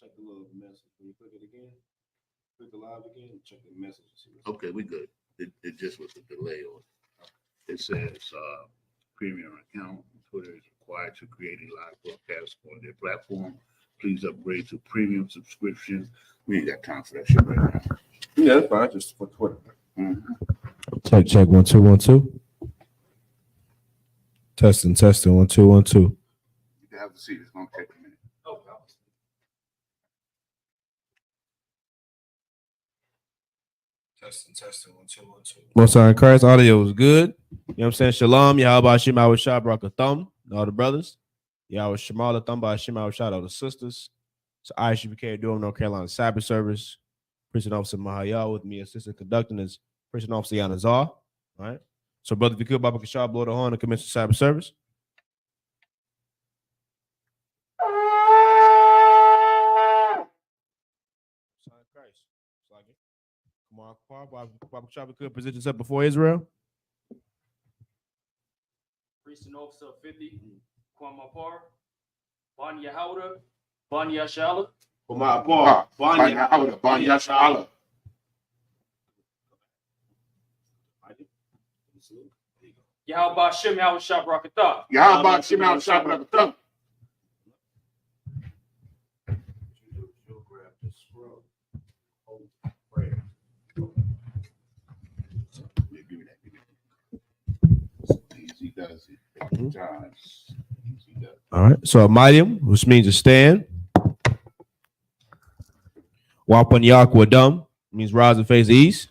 check the little message. When you click it again, click the live again, check the message. Okay, we good. It just was a delay on it. It says premium account. Twitter is required to create a live broadcast on their platform. Please upgrade to premium subscription. We ain't got time for that shit right now. Yeah, that's fine. Just for Twitter. Check 1 2 1 2. Testing 1 2 1 2. You can have the seat. It's gonna take a minute. Testing 1 2 1 2. Most High in Christ, audio is good. You know what I'm saying? Shalom, YAHANNA, I.S.U.P.K, Thumb, all the brothers. Yahweh Shemala, Thumb, I.S.U.P.K, all the sisters. So I.S.U.P.K, Durham, North Carolina, Sabbath service. Preaching Officer Mahayah with me, assistant conducting is Preaching Officer YAHANNA. All right. So, brother, if you could, Baba Kashab, blow the horn and commence the Sabbath service. Come on, Baba Kashab, could position yourself before Israel. Preaching Officer 50, Kwamapar, Ban Yahawda, Ban Yashala. Kwamapar, Ban Yahawda, Ban Yashala. Yahweh Shem Yahweh Shabrakatah. Yahweh Shem Yahweh Shabrakatah. Easy does it. All right. So a Midium, which means to stand. Wapan Yakwadum means rise and face east.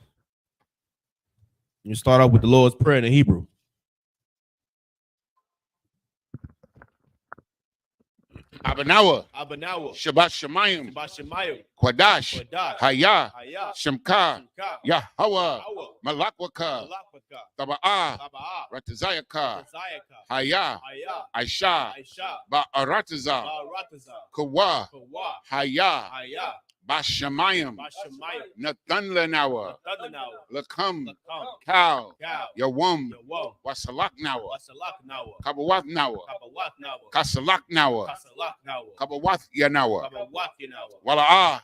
You start off with the Lord's Prayer in the Hebrew. Abanawa, Shabbat Shemayim, Shemayim, Kwadash, Haya, Shemka, Yahweh, Yahweh, Malakwaka, Taba'ah, Ratazayaka, Haya, Aisha, Ba'arataza, Kawa, Haya, Bashamayim, Nathanlanawa, Lakam, Cow, Yawum, Wasalaknawa, Kabawatnawa, Kasalaknawa, Kabawath Yanawa, Wala'ah,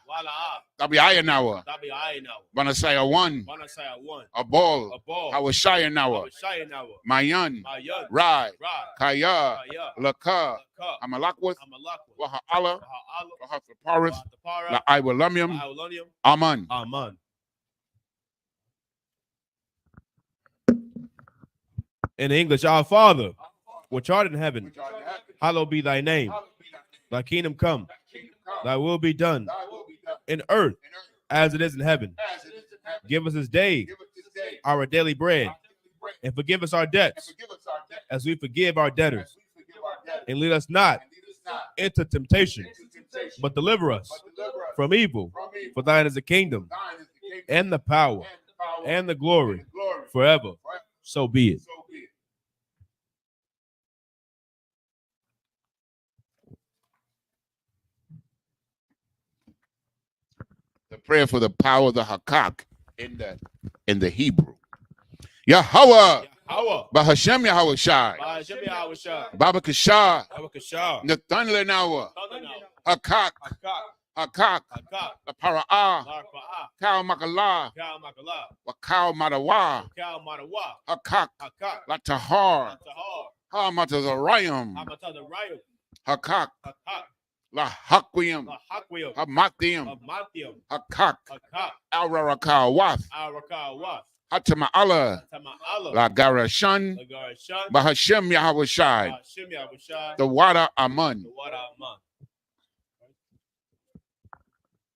Tabiayanawa, Banasaya 1, Abol, Hawashayanawa, Mayan, Rai, Kaya, Laka, Amalakwith, Waha'ala, Wahafaparith, La'iwalumium, Aman. In English, our Father, which art in heaven, hallowed be thy name. Thy kingdom come, thy will be done in earth as it is in heaven. Give us this day our daily bread, and forgive us our debts as we forgive our debtors. And lead us not into temptation, but deliver us from evil. For thine is the kingdom, and the power, and the glory forever. So be it. The prayer for the power of the Hakak in the Hebrew. Yahweh, Bahashem Yahweh Shai, Baba Kashah, Nathan Lenawa, Hakak, La Para'ah, Kau Makala, Wakau Madawa, Hakak, La Tahar, Ha Matazarayam, Hakak, La Hakwiyam, Hamathiam, Hakak, Al Rarakawath, Hatama'ala, La Garashan, Bahashem Yahweh Shai, the Wada Aman.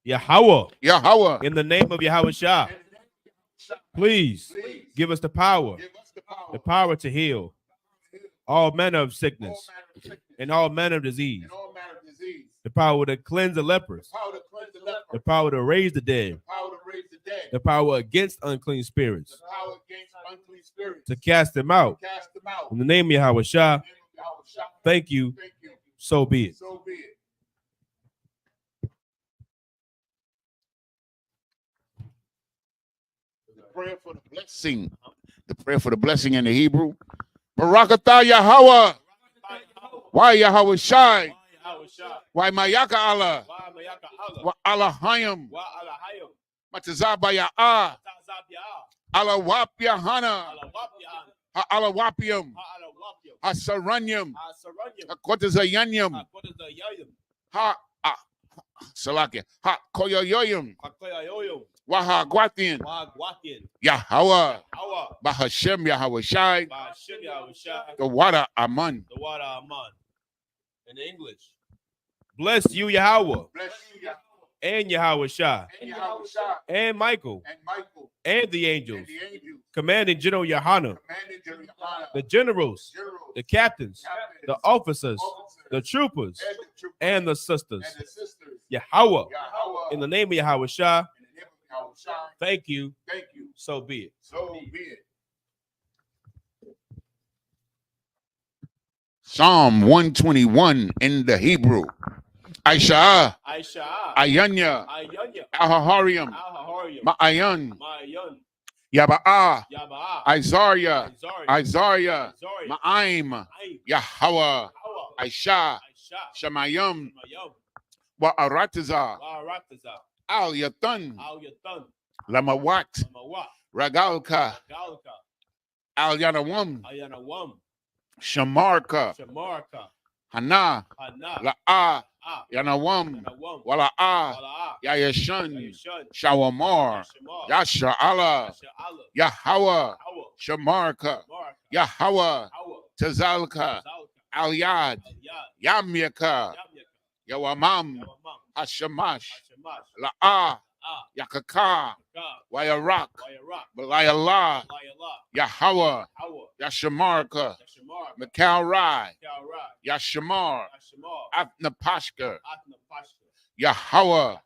Yahweh, in the name of Yahweh Shah, please give us the power to heal all manner of sickness and all manner of disease, the power to cleanse the lepers, the power to raise the dead, the power against unclean spirits, to cast them out. In the name of Yahweh Shah, thank you, so be it. Prayer for the blessing. The prayer for the blessing in the Hebrew. Barakatah Yahweh. Why Yahweh Shai? Why Mayaka Allah? Wa alahayim. Wa alahayim. Matazaba ya'a. Tazab ya. Alawap Yahana. Alawap ya. Ha alawapium. Ha alawapyam. Ha saranyum. Ha saranyam. Ha kotazayanyum. Ha kodazayayam. Ha Salakia. Ha koyoyoyum. Ha koyayoyam. Waha Guathian. Wa gwatyan. Yahweh. Hawa. Bahashem Yahweh Shai. Ba Shem Yahushua. The water Aman. The water Aman. In English. Bless you, Yahweh. Bless you, Yahweh. And Yahweh Shai. And Yahweh Shai. And Michael. And Michael. And the angels. And the angels. Commanding General YAHANNA. Commanding General Yohana. The generals. Generals. The captains. Captains. The officers. Officers. The troopers. And the troopers. And the sisters. And the sisters. Yahweh. Yahweh. In the name of Yahweh Shai. In the name of Yahweh Shai. Thank you. Thank you. So be it. So be it. Psalm 121 in the Hebrew. Aisha, Aisha. Ayanya, Ayanya. Ahaharium, Al-Hahariam. Ma'ayan, Ma'ayan. Yaba'a, Yaba'a. Isaiah, Zari. Isaiah, Zari. Ma'aim, Aim. Yahweh, Hawa. Aisha, Aisha. Shemayim, Mayam. Wa'arataza, Wa'arataza. Al Yatan, Al-Yatan. Lamawat, Mawat. Ragalka, Galka. Al Yanawam, Ayanawam. Shamarka, Shamarka. Hana, Hana. La'a, Ah. Yanawam, Yanawam. Wala'a, Wala'a. Yayashan, Yashan. Shawamar, Shamar. Yasha'ala, Yasha'ala. Yahweh, Hawa. Shamarka, Marka. Yahweh, Hawa. Tazalka, Zalka. Al Yad, Yad. Yamyaka, Yamyaka. Yawamam, Yawamam. Hashamash, Hashemash. La'a, Ah. Yakaka, Ka. Wayarak, Wayarak. Balayallah, Layala. Yahweh, Hawa. Yashamarka, Yashamar. Mikal Rai, Kalra. Yashamar, Yashamar. Atnapashka, Atna Pashka. Yahweh, Hawa.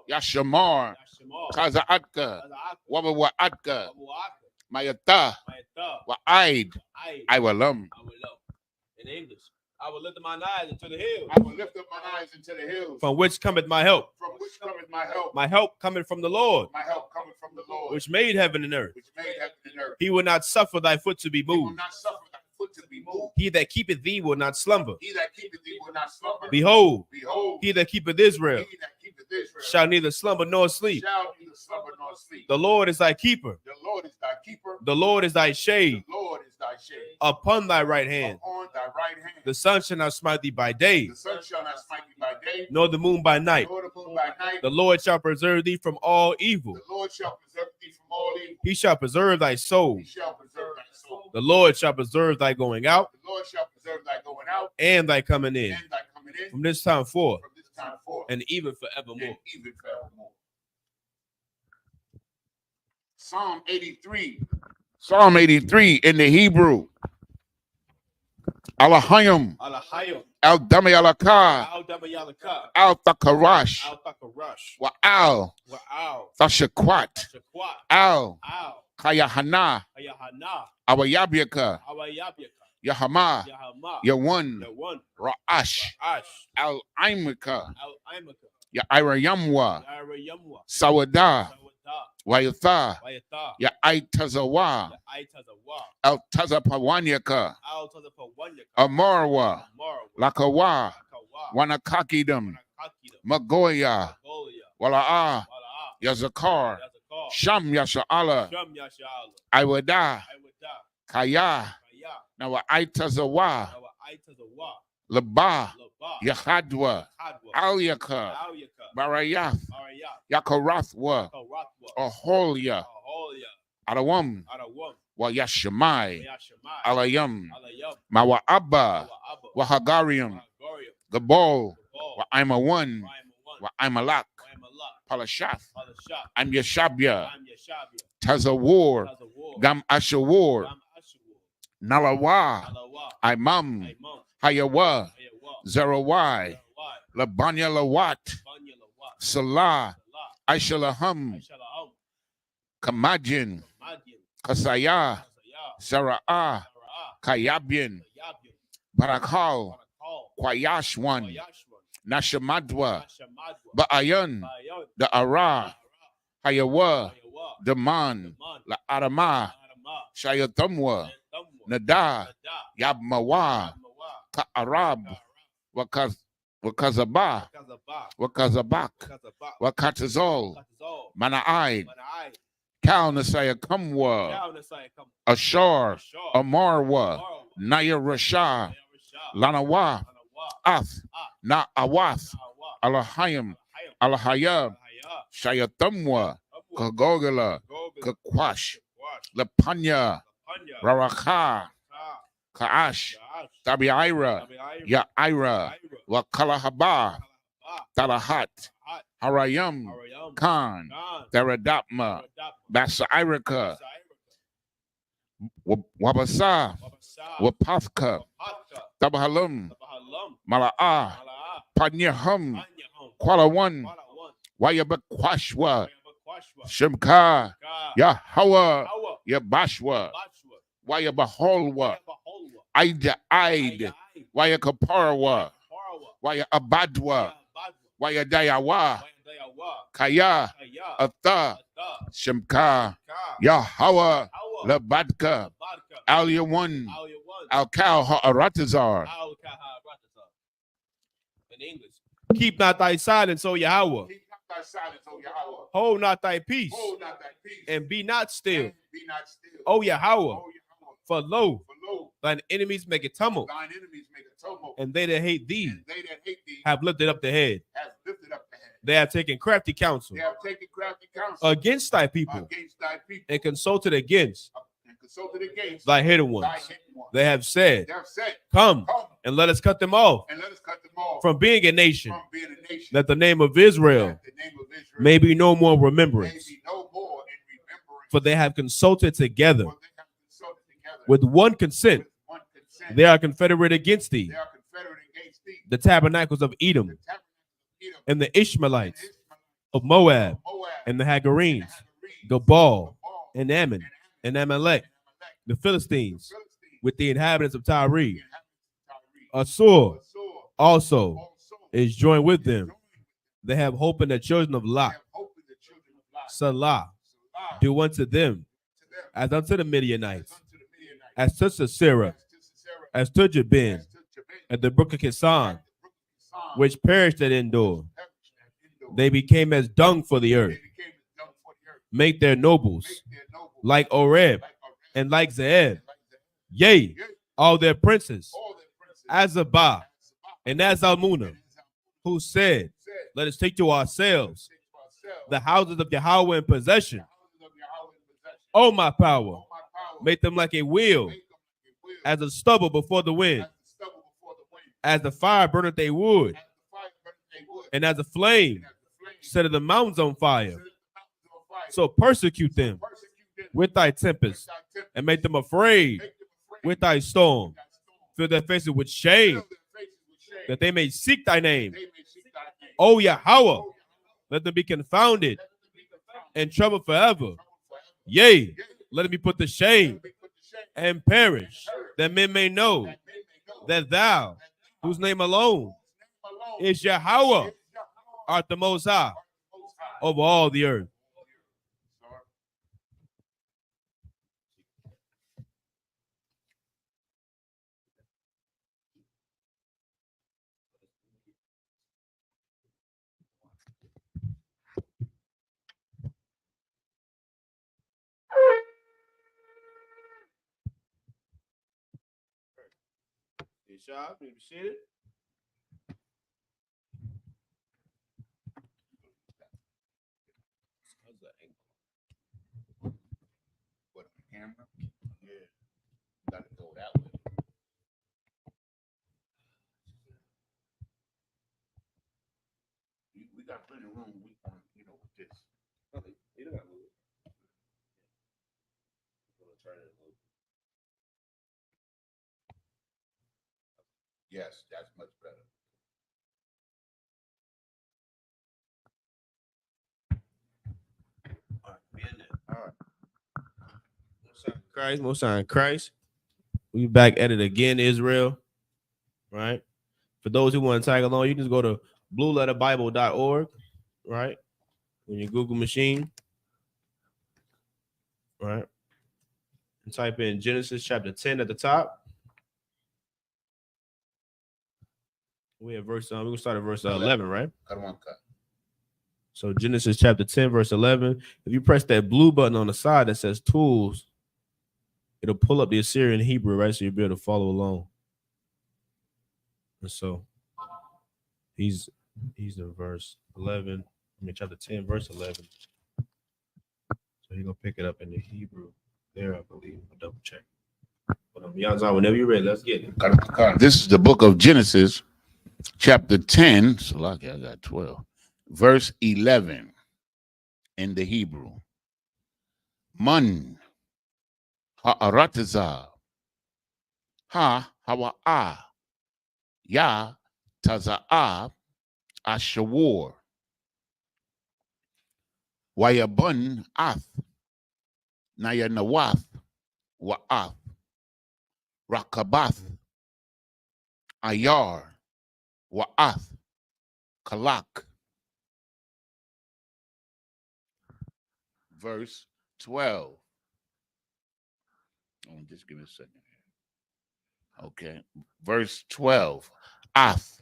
Yashamar, Yashamar. Tazaatka, Taza'aka. Wabawaatka, Wabu'aka. Mayata, Mayata. Wa'aid, I Iwalam. will love. In English. I will lift up mine eyes into the hills. I will lift up my eyes into the hills. From which cometh my help? From which cometh my help? My help cometh from the Lord, My help cometh from the Lord, which made heaven and earth. which made heaven and earth. He will not suffer thy foot to be He will moved. not suffer thy foot to be moved. He that keepeth thee will not slumber. He that keepeth thee will not slumber. Behold, Behold, he that keepeth Israel he that keepeth Israel shall neither slumber nor sleep. shall neither slumber nor sleep. The Lord is thy keeper. The Lord is thy keeper. The Lord is thy shade The Lord is thy shade. upon thy right hand. Upon thy right hand. The sun shall not smite thee by day, The sun shall not smite thee by day, nor the moon by night. nor the moon by night. The Lord shall preserve thee from all evil. The Lord shall preserve thee from all evil. He shall preserve thy soul. He shall preserve thy soul. The Lord shall preserve thy going out The Lord shall preserve thy going out and thy coming in and thy coming in from this time forth from this time forth and even forevermore. and even forevermore. Psalm 83. Psalm 83 in the Hebrew. Alahayim, Alahayim. Al Dami Alaka, Al-Damayalaka. Al Thakarash, Al-Thakarash. Wa Al Wa'al. Thashakwat, Shakwat. Al Al. Kayahana, Ayahana. Awayabyaka, Awayabyaka. Yahama, Yahama. Yawan, Yawan. Ra'ash, Ash. Al Imika, Al-Imaka. Yairayamwa, Yarayamwa. Sawada, Sawata. Wayatha, Wayata. Yaitazawa, Aitazawa. El Tazapawanyaka, Al-Tazapawanyaka. Amarwa, Marwa. Lakawa, Kawa. Wanakakidam, Kakida. Magoya, Golia. Wala'a, Wala'a. Yazakar, Yazakar. Sham Yasha'ala, Sham Yasha'ala. Iwada, Iwada. Kaya, Kaya. Now Aitazawa, Nawa Aitazawa. Laba, Laba. Yahadwa, Hadwa. Alyaka, Alyaka. Barayath, Arayat. Yakarathwa, Karatwa. Aholia, Aholia. Adawam, Arawam. Wa Yashamai, Yashamai. Alayam, Alayam. Mawa Abba, Abba. Wahagarium, Wahagarium. Gabol, Gabal. Wa Ima one, Rhyme one. Wa Imalak, Rhyme Palashath, Other shop. I'm Yashabia, I'm Yashabia. Tazawar, Has a war. Gam Ashawar, Gam Ashur. Nalawa, Alawa. Imam, Imam. Hayawa, Ayawa. Zerawai, Zawai. Labanya Lawat, Banya Lawa. Salah, Salah. Aishalaham, Aishalaham. Kamajin, Madian. Kasaya, Kasaya. Sara'ah, Sara'ah. Kayabin, Yabian. Barakal, Barakal. Kwayashwan, Wayashwan. Nashamadwa, Nashamadwa. Ba'ayan, Bayan. the Ara, Hayawa, Ayawa. Daman, Daman. La Arama, Adama. Shayatamwa, Damwa. Nada, Nada. Yabmawa, Mawa. Ka Arab, Kara. Wakaz Wakazaba, Wakazabak, Wakatazol, Mana'ai, Kal Nasaya Kumwa, Ashar, Amarwa, Naya Rasha, Lanawa, Ath, Na Awath, Alahayim, Alahayab, Shayatumwa, Kagogala, Kakwash, Lapanya, Raraka, Kaash, Tabiira, Yaira, Wakalahaba, Talahat, Harayam, Khan, Theradapma, Basairika, Wabasa, Wapathka, Tabahalum, Mala'ah, Panyahum, Kuala Wayabakwashwa, Shimka, Yahweh, Yabashwa, Wayabaholwa, Aida Aid, Wayakaparwa, Wayabadwa, Wayadayawa, Kaya, Atha, Shimka, Yahweh, Labadka, Al-Yawan, Al-Kal Ha'aratazar. In English, keep not thy silence, O Yahweh. Hold not thy peace, and be not still, O Yahweh. For lo, thine enemies make a tumult, and they that hate thee have lifted up the head. They have taken crafty counsel against thy people, and consulted against thy hidden ones. They have said, come and let us cut them off from being a nation, that the name of Israel may be no more remembrance. For they have consulted together with one consent. They are confederate against thee, the tabernacles of Edom, and the Ishmaelites of Moab, and the Hagarenes, Gabal, and Ammon, and Amalek, the Philistines, with the inhabitants of Tyre. Assur also is joined with them. They have hope in the children of Lot. Salah, do unto them as unto the Midianites, as to Sisera, as to Jabin, at the brook of Kisan, which perished at Endor. They became as dung for the earth. Make their nobles like Oreb and like Zeeb. Yea, all their princes, as Abba and as Almuna, who said, let us take to ourselves the houses of Yahweh in possession. O my power, make them like a wheel, as a stubble before the wind, as the fire burneth a wood, and as a flame set the mountains on fire. So persecute them with thy tempest, and make them afraid with thy storm. Fill their faces with shame, that they may seek thy name. O Yahweh, let them be confounded and troubled forever. Yea, let them be put to shame and perish, that men may know that thou, whose name alone is Yahweh, art the Most High over all the earth. Sharp, you see it? What, the camera? Yeah. Got to go that way. We got plenty of room. We want, with this. Yes, that's much better. All right, be in there. All right. Most High Christ. We back at it again, Israel. Right. For those who want to tag along, you can just go to blueletterbible.org. Right. On your Google machine. Right. And type in Genesis chapter 10 at the top. We have verse. We're gonna start at verse 11, right? Karamanka. So Genesis chapter 10, verse 11. If you press that blue button on the side that says tools, it'll pull up the Assyrian Hebrew, right? So you'll be able to follow along. And so he's in verse 11. I mean, chapter 10, verse 11. So he's gonna pick it up in the Hebrew there, I believe. I'll double check. But Yazan, whenever you're ready, let's get it. This is the book of Genesis, chapter 10. So like I got 12. Verse 11 in the Hebrew. Man ha'arataza ha hawa'a ya taza'a ashawar wayabun ath nayanawath wa'ath rakabath ayar wa'ath kalak. Verse 12. Just give me a second here. Okay. Verse 12. Ath,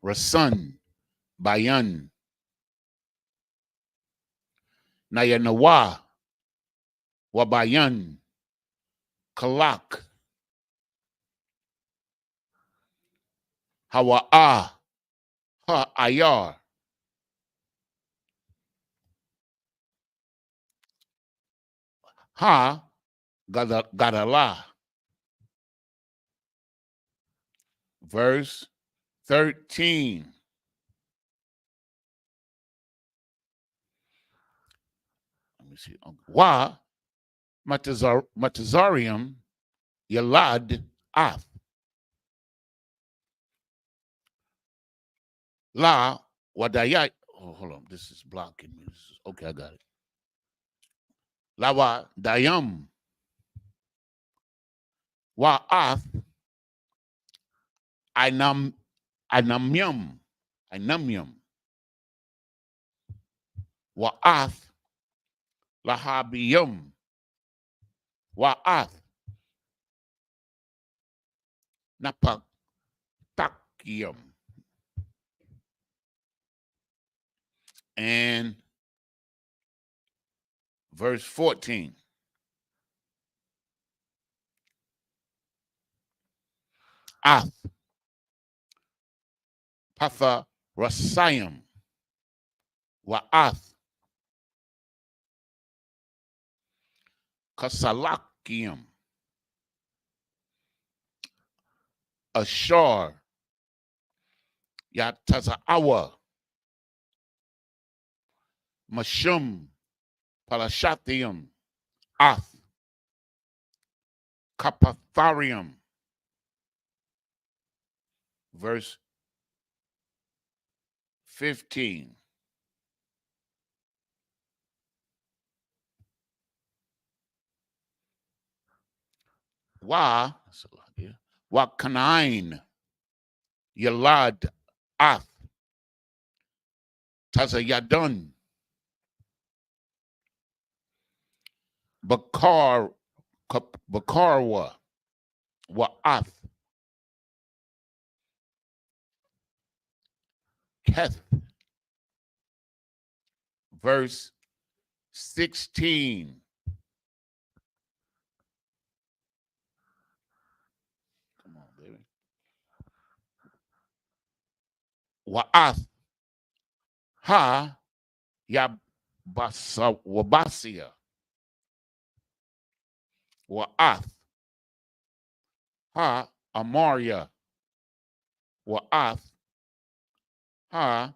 Rasun, Bayan, Nayanawa, Wabayan, Kalak, Hawa'a, Ha Ayar, Ha Gadala. Verse 13. Let me see. Wa Matazarium Yalad Ath. La Wadayat. Oh, hold on. This is blocking me. Okay, I got it. Lawa Dayam Wa Ath Anamyam Wa Ath Lahabiyam Wa Ath Napatakyam. And verse 14. Ath Patha Rasayam Wa'ath Kasalakiam Ashar Yatazaawa Mashum Palashathium Ath Kapatharium. Verse 15. Wa Kanain Yalad Ath Tazayadun Bakarwa Wa'ath Keth. Verse 16. Come on, baby. Wa'ath Ha Wabasia Wa'ath Ha Amaria Wa'ath Ha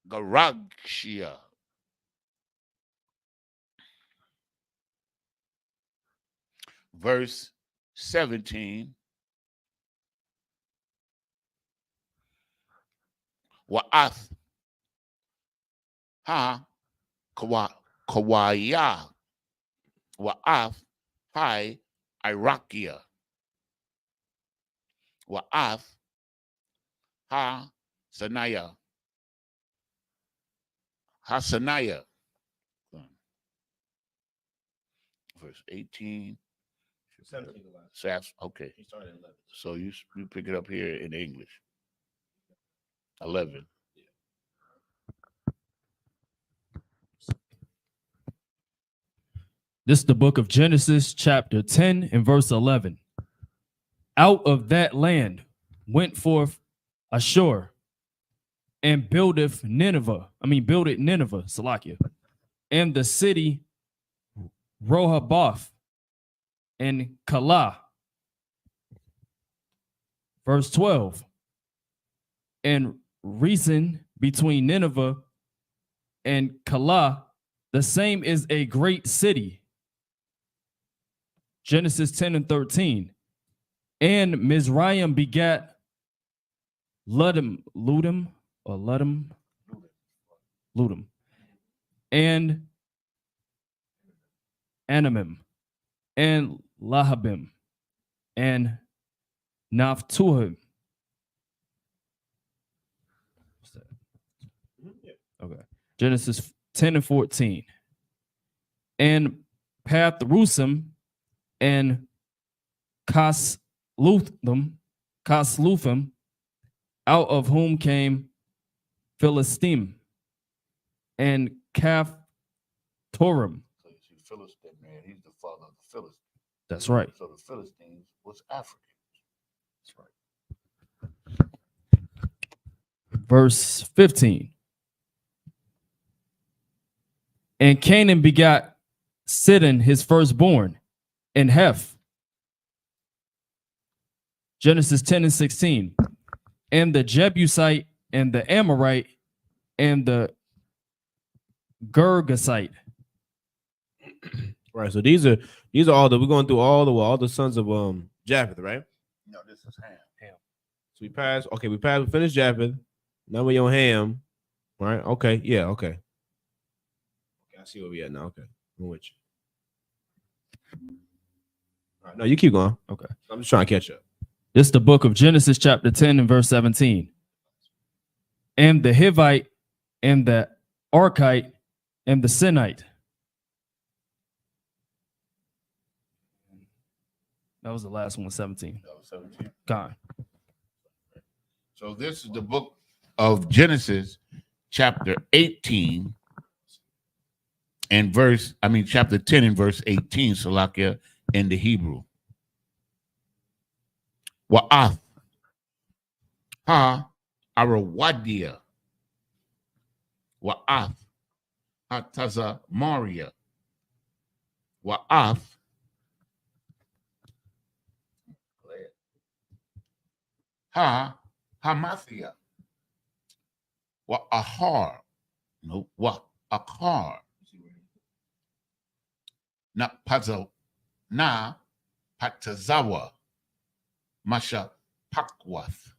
Garagshia. Verse 17. Wa'ath Ha Kawaya Wa'ath Hai Irakia Wa'ath Ha Sanaya Hasanaya. Verse 18. 17 the last. Okay. He started at 11. So you pick it up here in English. 11. This is the book of Genesis, chapter 10 and verse 11. Out of that land went forth Ashur and builded Nineveh, Salakia, and the city Rehoboth and Calah. Verse 12. And reason between Nineveh and Calah, the same is a great city. Genesis 10 and 13. And Mizraim begat Ludum, and Anamim, and Lahabim, and Naphtuhim. What's that? Okay. Genesis 10 and 14. And Pathrusim and Casluthim, out of whom came Philistine and Caphtorim. So you see, Philistine, man, he's the father of the Philistines. That's right. So the Philistines was African. That's right. Verse 15. And Canaan begot Sidon, his firstborn, and Heph. Genesis 10 and 16. And the Jebusite and the Amorite and the Girgasite. Right. So these are all we're going through all the sons of Japheth, right? No, this is Ham. So we finished Japheth. Now we're on Ham. Right? Okay. Yeah, okay. Okay, I see where we at now. Okay. I'm with you. All right, no, you keep going. Okay. I'm just trying to catch up. This is the book of Genesis, chapter 10 and verse 17. And the Hivite and the Archite and the Sinite. That was the last one, 17. That was 17. Gone. So this is the book of Genesis, chapter 18 and chapter 10 and verse 18, Salakia, in the Hebrew. Wa'ath ha arawadia wa'ath ha tazamaria wa'ath ha hamathia wa'ahar wa'akar na patazawa Masha Pakwath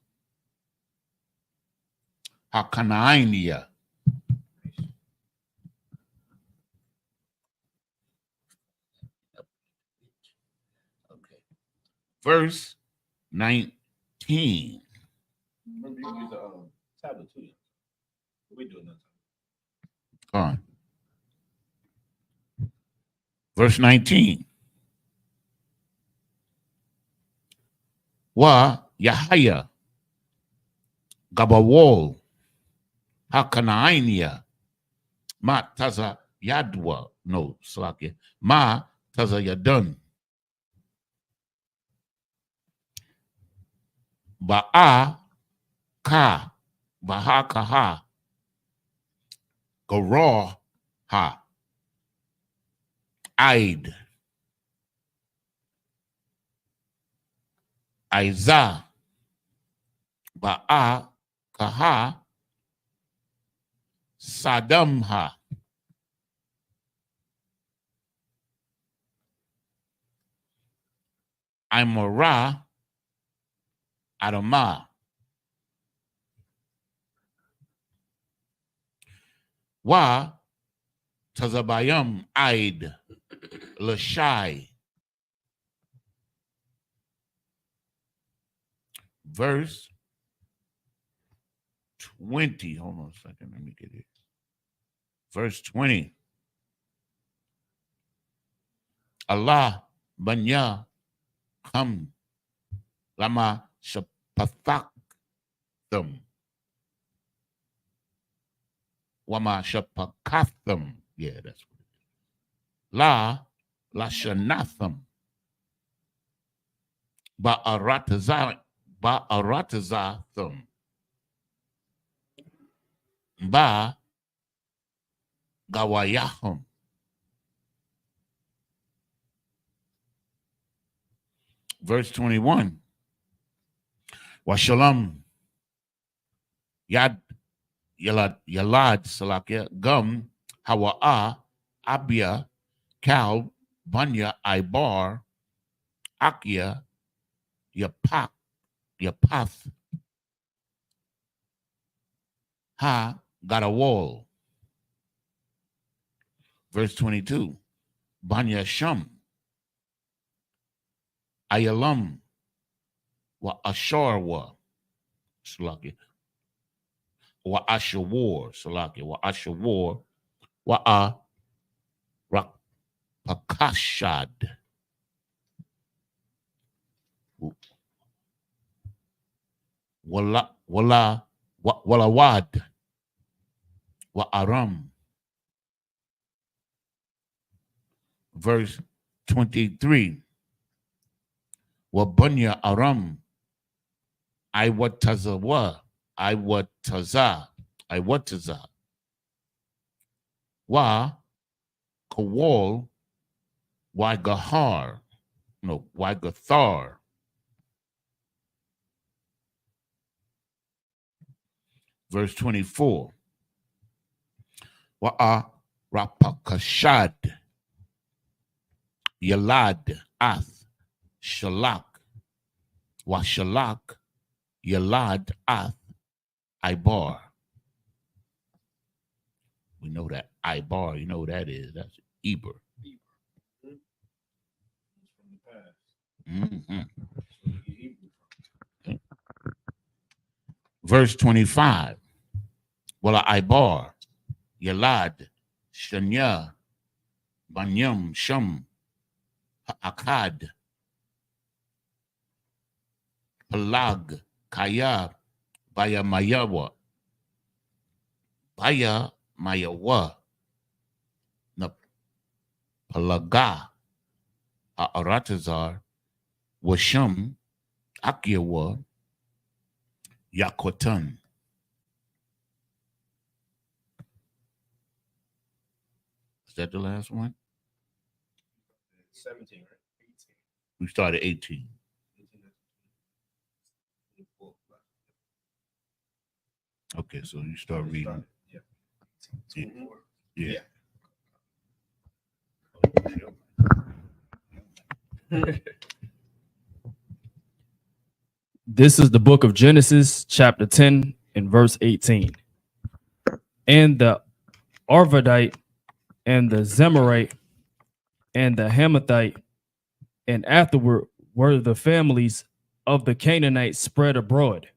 Hakanainia. Okay. Verse 19. Remember you use the tablet too. What we doing that Go on. Verse 19. Wa Yahaya Gabawol Hakanainia Ma Taza Yadwa no Slakia Ma Taza Yadun Ba'a Ka Bahakaha Garah Ha Aid Aiza Ba'a Kaha Sadamha Imara Adama Wa Tazabayam Aid Lashai. Verse 20. Hold on a second. Let me get it. Verse 20. Allah Banya come. Lama shapathak them. Wama shapakatham. Yeah, that's what it is. La shanatham. Ba'aratazatham. Ba gawayahum. Verse 21. Washalam. Yad Yalad Salakia Gum Hawa'a Abia Kal Banya Ibar Akia Yapath Ha got a wall. Verse 22. Banya Sham Ayalam Wa Asharwa Salakia Wa Ashawar Salakia Wa Ashawar Wa A Pakashad Walawad Wa Aram. Verse 23. Wa Bunya Aram Iwataza Wa Kawal Wagathar. Verse 24. Wa'a Rapakashad Yalad Ath Shalak Wa Shalak Yalad Ath Ibar. We know that Ibar, you know what that is. That's Eber. Mhm. Verse 25. Wala Ibar, Yalad, Shanya, Banyam, Sham, Akkad, Palag, Kaya, Baya Mayawa, Na Palaga, Aratazar, Washam, Akyawa, Yakotan. Is that the last one? 17, right? 18. We started 18. 18. Okay, so you start reading. Yeah. Yeah. 24. Yeah. This is the book of Genesis, chapter 10, and verse 18. And the Arvadite, and the Zemarite, and the Hamathite, and afterward were the families of the Canaanites spread abroad.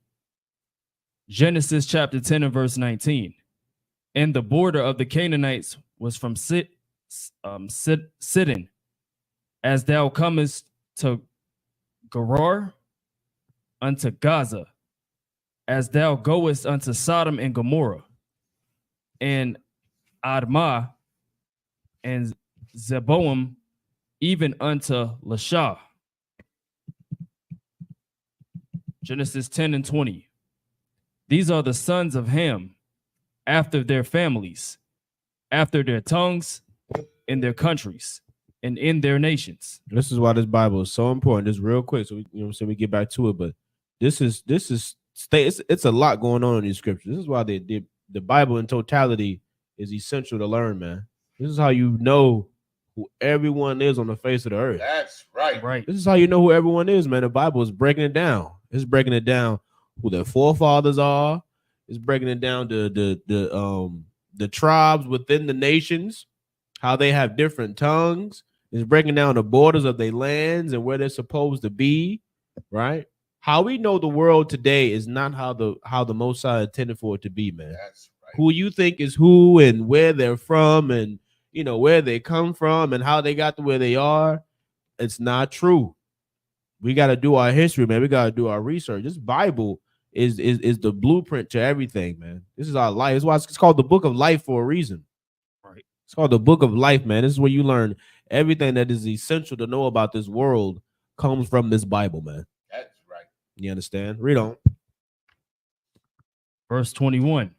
Genesis chapter 10 and verse 19. And the border of the Canaanites was from Sidon, as thou comest to Gerar, unto Gaza, as thou goest unto Sodom and Gomorrah, and Admah, and Zeboam, even unto Lashah. Genesis 10 and 20. These are the sons of Ham, after their families, after their tongues, in their countries, and in their nations. This is why this Bible is so important. Just real quick, so we, you know what I'm saying, we get back to it. But it's a lot going on in these scriptures. This is why the Bible in totality is essential to learn, man. This is how you know who everyone is on the face of the earth. That's right. Right. This is how you know who everyone is, man. The Bible is breaking it down. It's breaking it down who their forefathers are. It's breaking it down to the tribes within the nations, how they have different tongues. It's breaking down the borders of their lands and where they're supposed to be, right? How we know the world today is not how the Most High intended for it to be, man. That's right. Who you think is who and where they're from and where they come from and how they got to where they are, it's not true. We got to do our history, man. We got to do our research. This Bible is the blueprint to everything, man. This is our life. That's why it's called the book of life for a reason. Right. It's called the book of life, man. This is where you learn everything that is essential to know about this world comes from this Bible, man. That's right. You understand? Read on. Verse 21.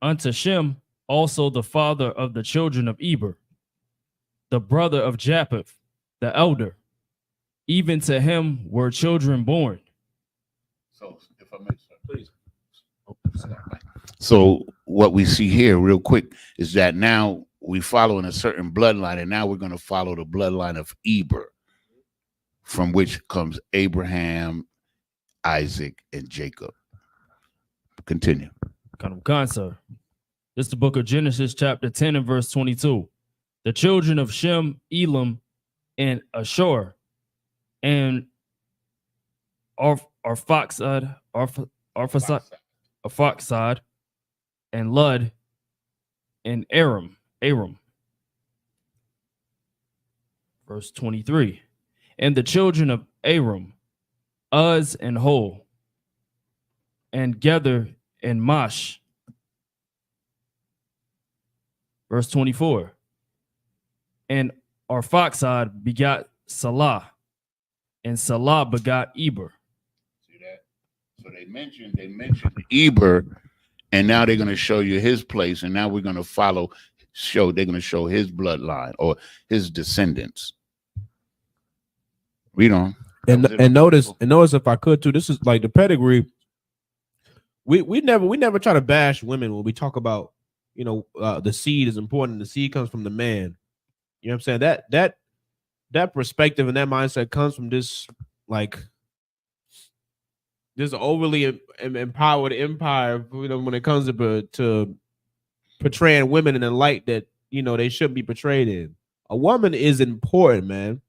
Unto Shem also the father of the children of Eber, the brother of Japheth, the elder. Even to him were children born. So, if I may, sir, please. So, what we see here, real quick, is that now we follow in a certain bloodline, and now we're going to follow the bloodline of Eber, from which comes Abraham, Isaac, and Jacob. Continue. Sir. This is the book of Genesis, chapter 10 and verse 22. The children of Shem, Elam, and Ashur, and Arphaxad, and Lud, and Aram. Verse 23. And the children of Aram, Uz and Hol, and Gether and Mash. Verse 24. And Arphaxad begot Salah, and Salah begot Eber. See that? So they mentioned Eber, and now they're going to show you his place, and now we're going to they're going to show his bloodline or his descendants. Read on. And notice if I could too, this is like the pedigree. We never try to bash women when we talk about, the seed is important. The seed comes from the man. You know what I'm saying? That perspective and that mindset comes from this overly empowered empire, when it comes to portraying women in a light that, they shouldn't be portrayed in. A woman is important, man.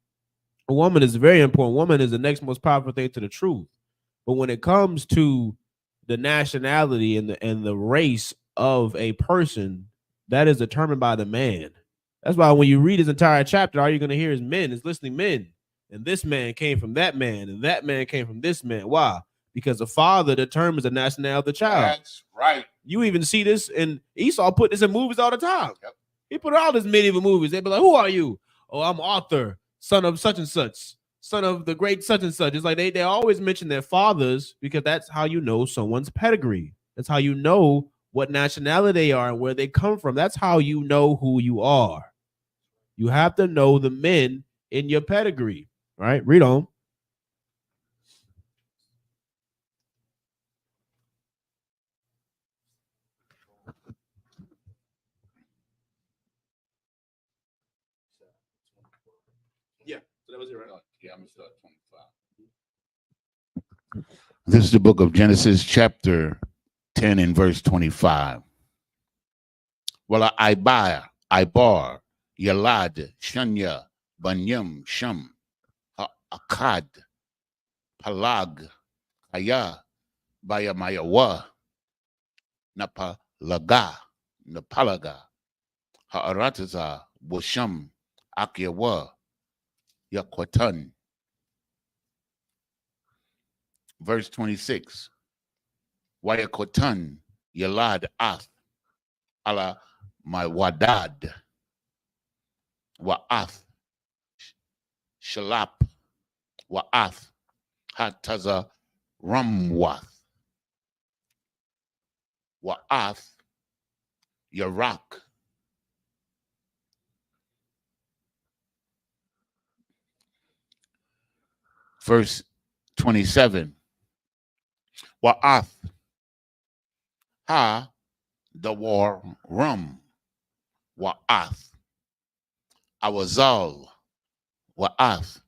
A woman is very important. A woman is the next most powerful thing to the truth. But when it comes to the nationality and the race of a person, that is determined by the man. That's why when you read his entire chapter, all you're going to hear is men, is listening men. And this man came from that man, and that man came from this man. Why? Because the father determines the nationality of the child. That's right. You even see this, and Esau put this in movies all the time. Yep. He put all these medieval movies. They'd be like, who are you? Oh, I'm Arthur, son of such and such, son of the great such and such. It's like they always mention their fathers because that's how you know someone's pedigree. That's how you know what nationality they are and where they come from. That's how you know who you are. You have to know the men in your pedigree, right? Read on. Yeah, so that was it, right? Yeah, I'm going to start 25. This is the book of Genesis, chapter 10 and verse 25. Well, Ibar, Yalad, Shanya, Banyam, Shem, Akkad, Palag, Aya, Bayamayawa, Napalaga, Ha'arataza, Bosham, Akyawa, Yakwatan. Verse 26. Wayakotan, Yalad Ath, Ala my Wadad, Wa'ath, Shalap, Wa'ath, Hataza Ramwath, Wa'ath, Yarak. Verse 27. Wa'ath, Ha, the war rum, Wa'ath, Awazal, Wa'ath,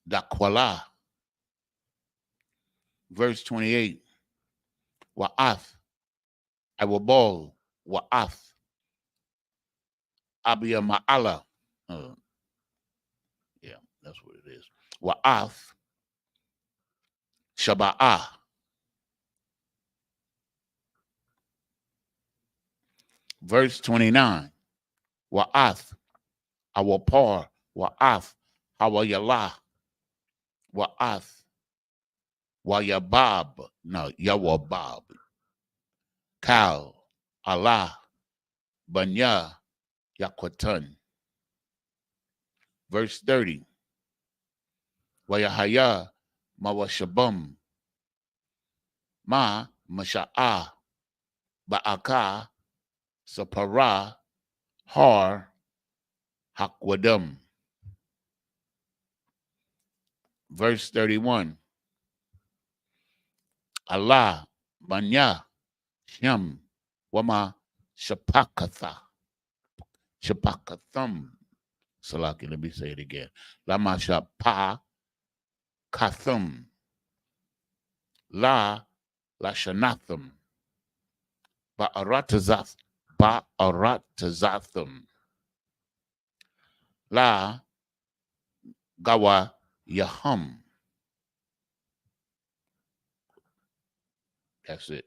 Dakwala. Verse 28. Wa'ath, Awabal, Wa'ath, Abia Ma'ala. Yeah, that's what it is. Wa'ath, Shaba'ah. Verse 29. Wa'ath, Awapar, Wa'ath, Hawayalah, Wa'ath, Wayabab, no, Yawabab, Kal, Allah, Banya, Yakwatan. Verse 30. Wayahaya, Mawashabum, Ma, Masha'a, Ba'aka, Sapara, Har, Hakwadam. Verse 31. Allah, Banya, Shem, Wama, Shapakatha, Shapakatham. Salaki, let me say it again. Lama Shapa, Kathum, La, Lashanatham, Ba'aratazath, Ba'aratazatham, La, Gawa, Yahum. That's it.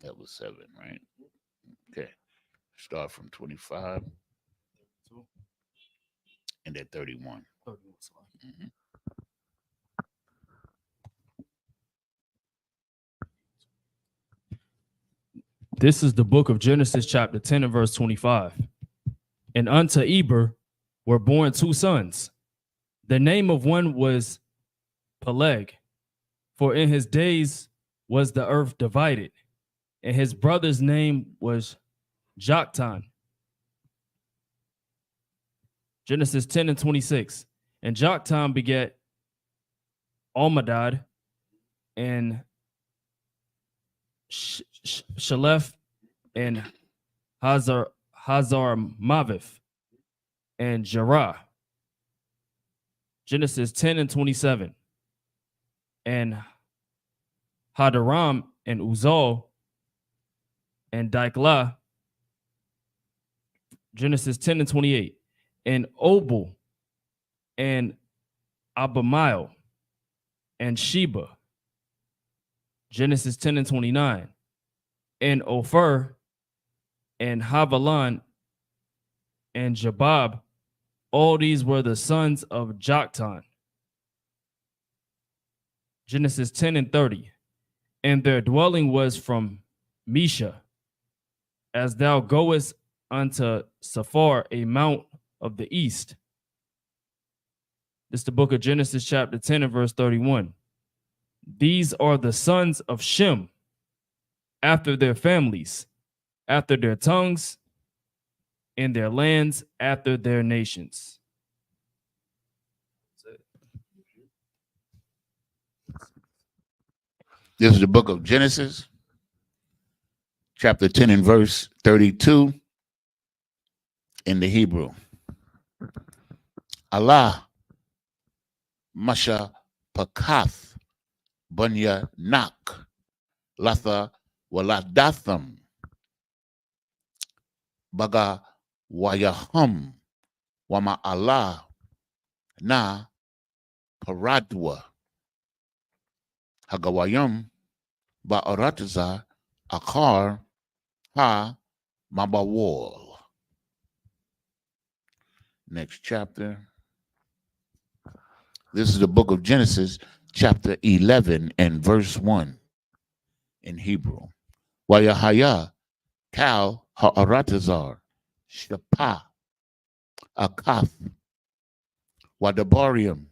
That was 7, right? Okay. Start from 25 and then 31. Mhm. This is the book of Genesis, chapter 10 and verse 25. And unto Eber were born 2 sons. The name of one was Peleg, for in his days was the earth divided, and his brother's name was Joktan. Genesis 10 and 26. And Joktan begat Almadad and Shalef and Hazar Mavith and Jerah. Genesis 10 and 27. And Hadaram and Uzal and Diklah. Genesis 10 and 28. And Obal and Abimael and Sheba. Genesis 10 and 29. And Ophir and Havilah and Jabab. All these were the sons of Joktan. Genesis 10 and 30. And their dwelling was from Mesha, as thou goest unto Sephar, a mount of the east. This is the book of Genesis, chapter 10 and verse 31. These are the sons of Shem, after their families, after their tongues, in their lands, after their nations. This is the book of Genesis, chapter 10 and verse 32 in the Hebrew. Allah, Masha Pakath, Bunya Nak, Latha Waladatham, Baga Wayahum, Wama Allah, Na Paradwa, Hagawayum, Ba'arataza, Akar, Ha, Mabawal. Next chapter. This is the book of Genesis, chapter 11 and verse 1 in Hebrew. Wayahaya, Kal, Ha'aratazar, Shapa, Akath, Wadabarium,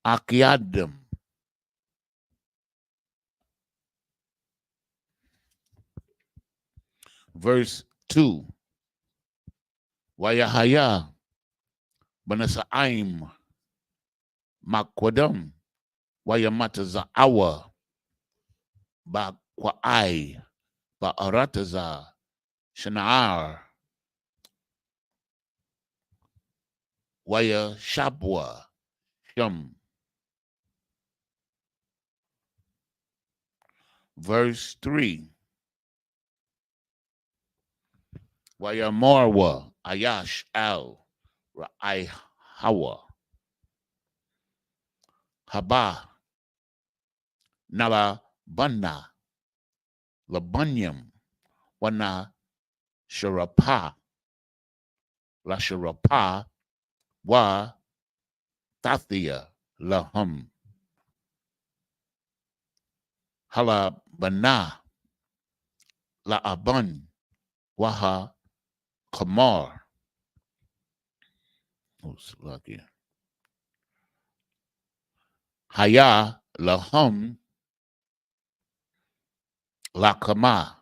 Akiadim. Verse 2. Wayahaya, Banasa'aim, Makwadam, Wayamataza'awa, Ba'kwa'ai, Ba'arataza, Shana'ar, Waya Shabwa, Shem. Verse 3. Waya Marwa, Ayash Al, Ra'ai Hawa, Haba, Nala Banna, Labunyam, Wana Sharapa, La Sharapa, Wa Tathia lahum. Hala bana la aban waha kamar. Oh, lucky. Haya lahum la kama.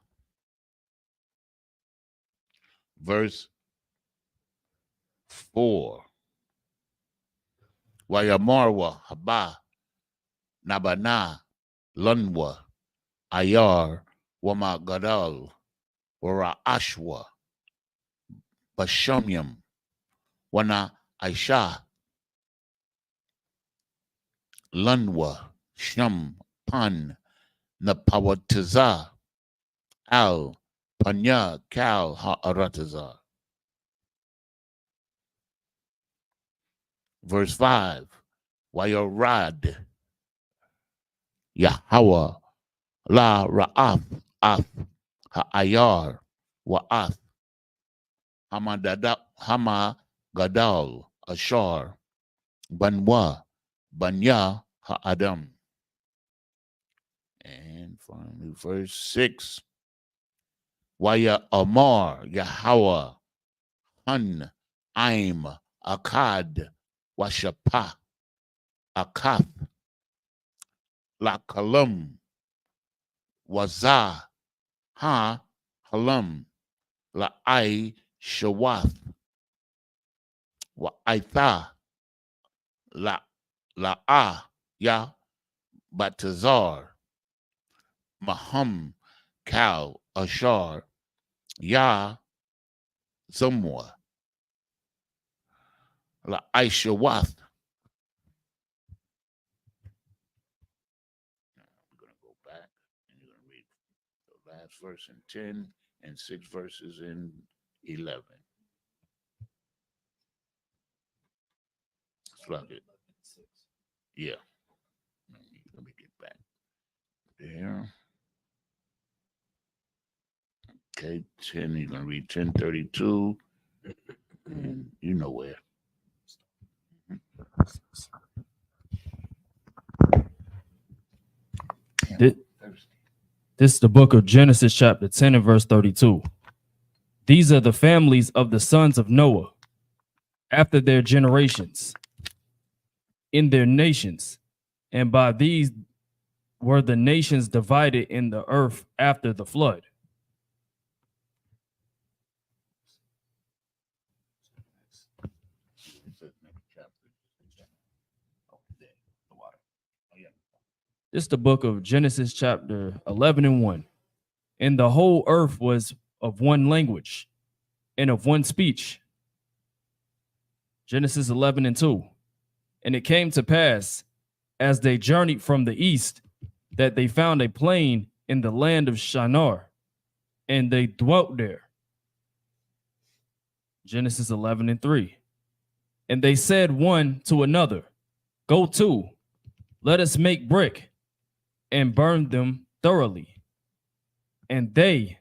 Verse 4. Wayamarwa haba nabana lunwa ayar wama gadal wara ashwa bashamyam wana aisha lunwa sham pan napawataza al panya kal ha'arataza. Verse 5. Wayarad Yahweh la ra'ath ath ha'ayar wa'ath hama gadal ashar banwa banya ha'adam. And finally, verse 6. Waya amar Yahweh hun aim akad washapa akath la kalam waza ha halam la I shawath wa aitha la a ya batazar maham kal ashar ya zamwa la I shawath. I'm going to go back and you're going to read the last verse in 10 and 6 verses in 11. Slug it. Yeah. Let me get back there. Okay, 10, you're going to read 10:32. And you know where. This is the book of Genesis, chapter 10 and verse 32. These are the families of the sons of Noah after their generations in their nations, and by these were the nations divided in the earth after the flood. This is the book of Genesis, chapter 11 and 1. And the whole earth was of one language and of one speech. Genesis 11 and 2. And it came to pass, as they journeyed from the east, that they found a plain in the land of Shinar, and they dwelt there. Genesis 11 and 3. And they said one to another, Go to, let us make brick, and burn them thoroughly. And they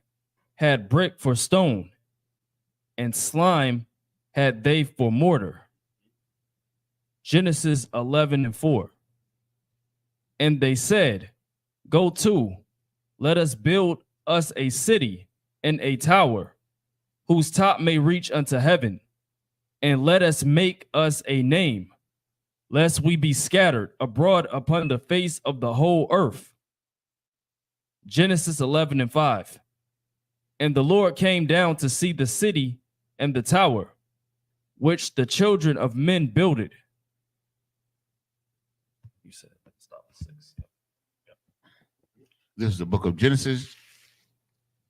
had brick for stone, and slime had they for mortar. Genesis 11 and 4. And they said, Go to, let us build us a city and a tower, whose top may reach unto heaven, and let us make us a name, lest we be scattered abroad upon the face of the whole earth. Genesis 11 and 5. And the Lord came down to see the city and the tower, which the children of men builded. You said stop at 6. This is the book of Genesis,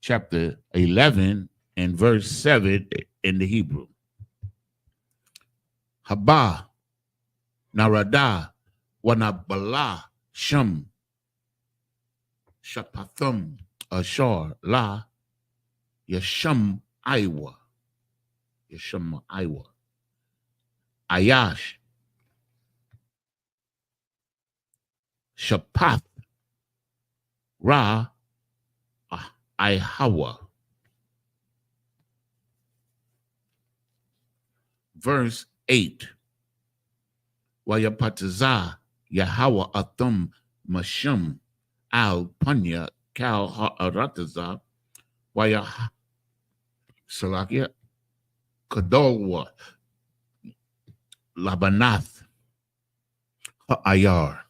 chapter 11 and verse 7 in the Hebrew. Haba, Narada, Wanabala, Sham, Shapathum, Ashar, La, Yasham, Iwa, Ayash, Shapath, Ra, Ihawa. Verse 8. Wayapataza Yahweh Athum Mashum Al Punya Kal Ha'arataza Waya Salakia Kadolwa Labanath Ha'ayar.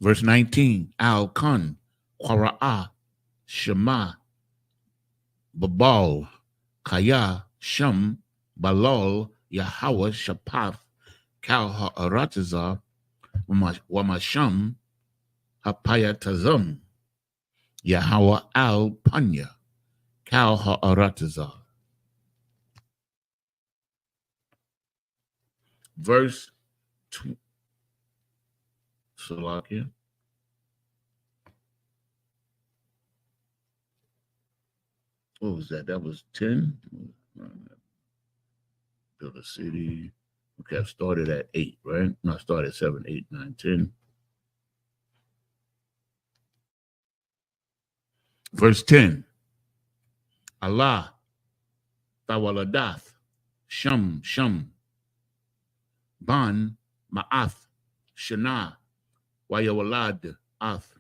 Verse 19, Al Kun Quara'a Shema Babal Kaya Shem Balol Yahweh Shapath Kal Ha'arataza Wamasham Hapayatazum Yahweh Al Panya Kal Ha'arataza. Verse 2. Salakia. What was that? That was 10. Build a city. Okay, I started at 8, right? No, I started at 7, 8, 9, 10. Verse 10. Allah, Tawaladath, Shum, Ban, Ma'ath, Shana, Wayawalad, Ath,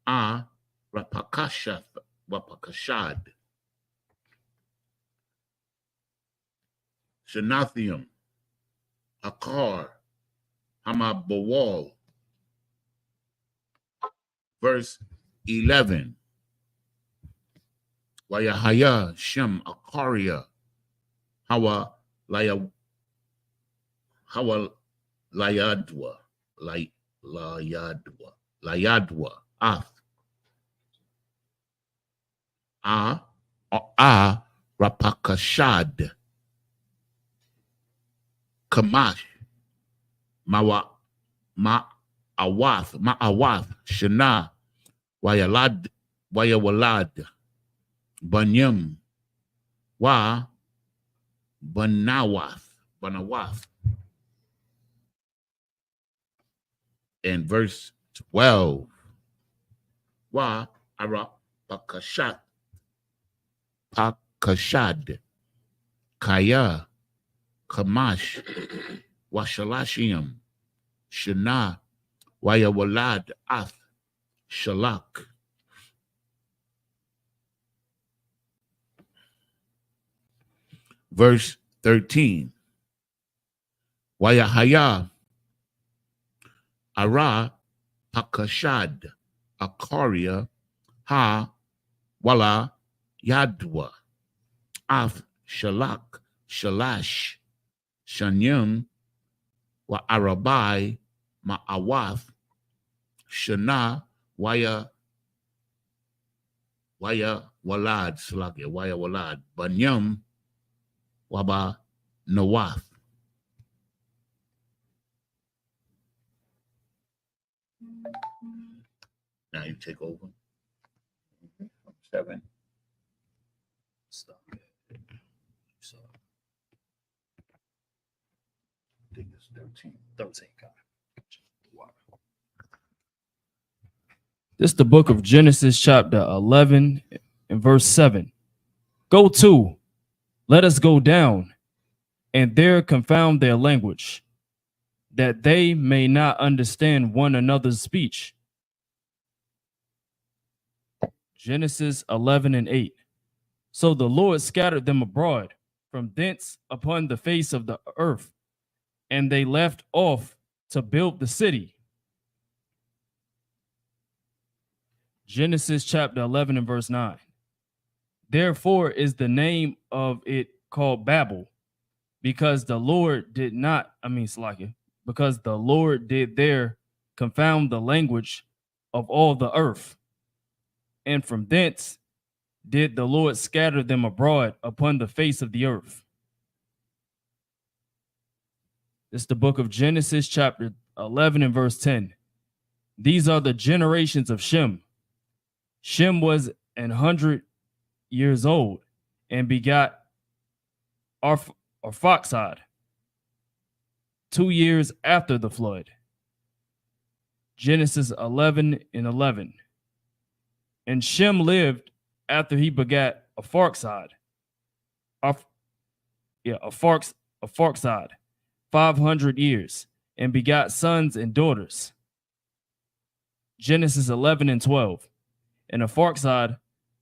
Rapakashath, Wapakashad, Shanathium, Akar, Hamabawal. Verse 11. Wayahaya, Shem, Akaria, Hawa, Layadwa, Ath, Rapakashad, Kamash, Ma'awath, Shana, Wayawalad, Banyam, Banawath. And verse 12, Pakashad, Kaya, Kamash, Washalashim, Shana, Wayawalad, Ath, Shalak. Verse 13, Wayahaya, Ara, Pakashad, Akaria, Wala, Yadwa, Ath, Shalak, Shalash, Shanyum, Arabai, Ma'awath, Shana, Waya Walad, Slakia, Waya Walad, Banyam, Waba Nawath. Now you take over. 7. Stop. So, I think it's 13. 13. This is the book of Genesis, chapter 11, and verse 7. Go to, let us go down, and there confound their language, that they may not understand one another's speech. Genesis 11 and 8. So the Lord scattered them abroad from thence upon the face of the earth, and they left off to build the city. Genesis chapter 11 and verse 9. Therefore is the name of it called Babel, because the Lord did because the Lord did there confound the language of all the earth. And from thence did the Lord scatter them abroad upon the face of the earth. It's the book of Genesis chapter 11 and verse 10. These are the generations of Shem. Shem was 100 years old and begot Arphaxad 2 years after the flood. Genesis 11 and 11. And Shem lived after he begat Arphaxad. Arphaxad 500 years, and begot sons and daughters. Genesis 11 and 12. And Arphaxad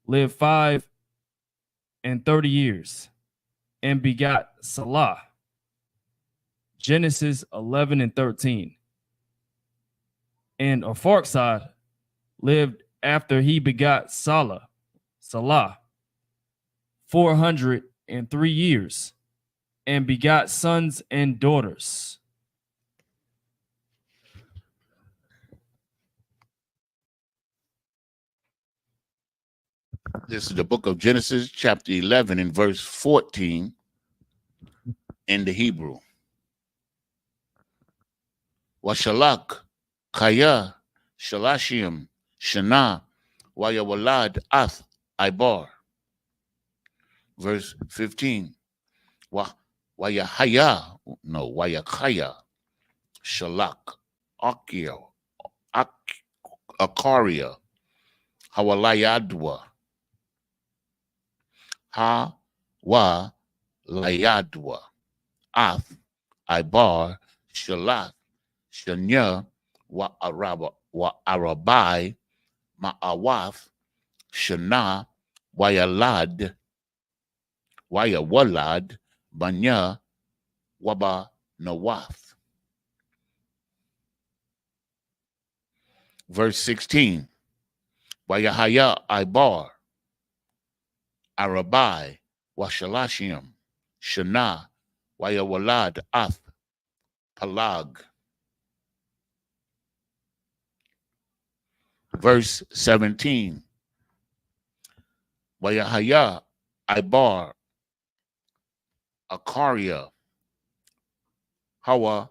lived 530 years, and begot Salah. Genesis 11 and 13. And Arphaxad lived after he begot Salah 403 years, and begot sons and daughters. This is the book of Genesis, chapter 11, and verse 14 in the Hebrew. Washalak, Kaya, Shalashim, Shana, Wayawalad, Ath, Ibar. Verse 15. Wayakaya, Shalak, Akio, Akaria, Hawalayadwa, Layadwa, Ath, Ibar, Shalat, Shanya, Arabai, Ma'awath, Shana, Wayawalad, Banya, Waba, Nawath. Verse 16. Wayahaya, Ibar, Arabai, Washalashim, Shana, Wayawalad, Ath, Palag. Verse 17. Wayahaya, Ibar, Akaria, Hawa,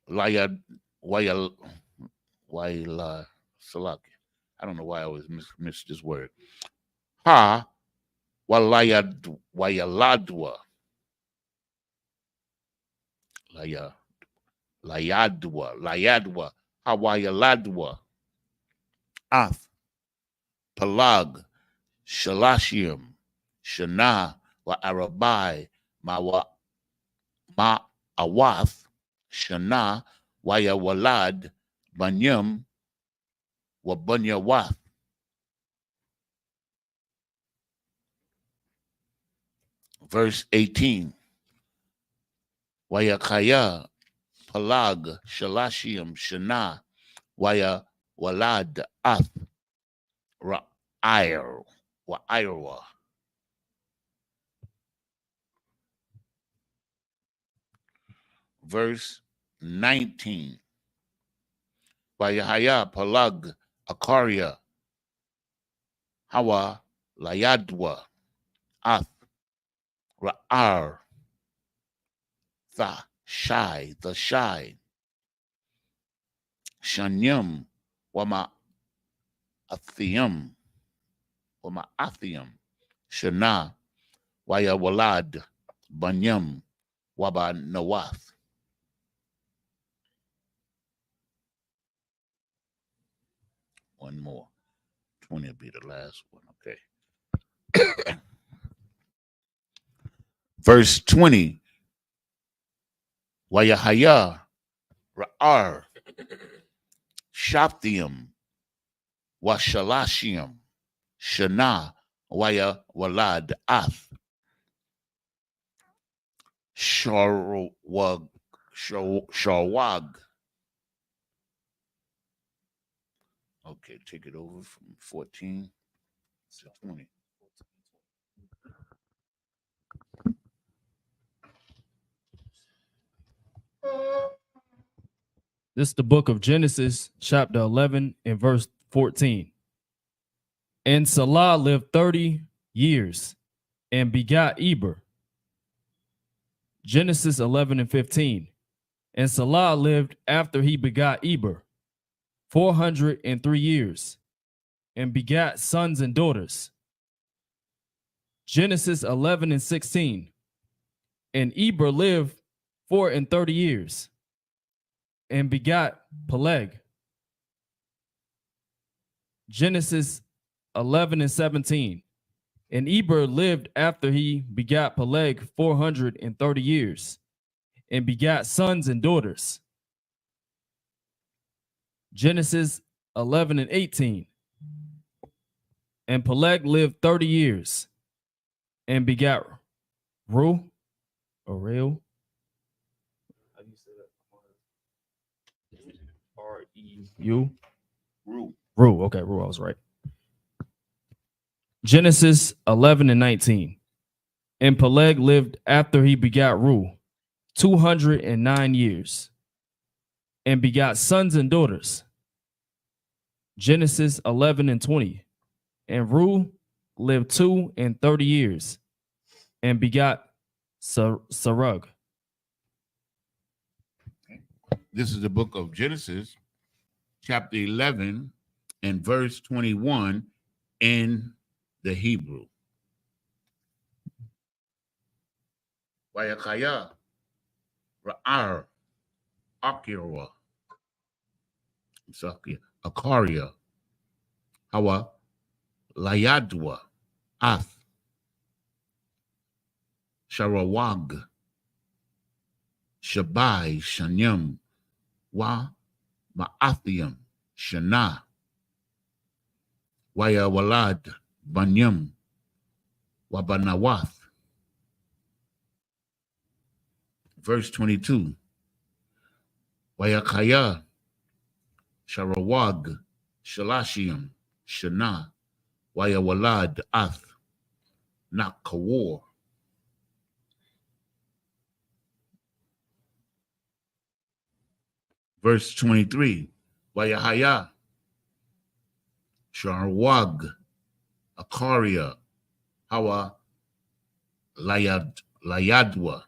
Layad, Wayla, Salak. I don't know why I always miss this word. Wayaladwa. Layadwa. Hawayaladwa. Ath. Palag. Shalashim. Shana. Wa Arabai. Ma'awath. Shana. Wayawalad. Banyam. Wa Bunyawath. Verse 18. Wayakaya, Palag, Shalashim, Shana, Wayawalad, Ath, Wa'irwa. Verse 19. Wayahaya, Palag, Akaria, Hawa, Layadwa, Ath, Ra'ar, the shy, Shanyam, Wama Athium, Shana, Wayawalad, Banyam, Waba Nawath. One more. 20 will be the last one. Okay. Verse 20. Wayahaya, Ra'ar, Shaptium, Washalashim, Shana, Wayawalad, Ath, Sharwag. Okay, take it over from 14 to 20. This is the book of Genesis, chapter 11, and verse 14. And Salah lived 30 years and begot Eber. Genesis 11 and 15. And Salah lived after he begot Eber 403 years and begot sons and daughters. Genesis 11 and 16. And Eber lived 430 years and begot Peleg. Genesis 11 and 17. And Eber lived after he begat Peleg 430 years, and begat sons and daughters. Genesis 11 and 18. And Peleg lived 30 years, and begat Reu, or Reu. How do you say that? R-E-U. Reu. Okay, Reu, I was right. Genesis 11 and 19. And Peleg lived after he begat Reu 209 years, and begot sons and daughters. Genesis 11 and 20. And Reu lived 230 years, and begot Serug. This is the book of Genesis, chapter 11 and verse 21 in the Hebrew. Vayakaya Ra'ar Akira Akaria Hawa Layadwa Ath Sharawag Shabai Shanyam Wa Ma'athiam Shana Waya Walad Banyam Wabanawath. Verse 22. Wayakaya Sharawag Shalashiam Shana Waya Walad Ath Nakawar. Verse 23. Wayahaya Sharawag Akaria Hawa Layadwa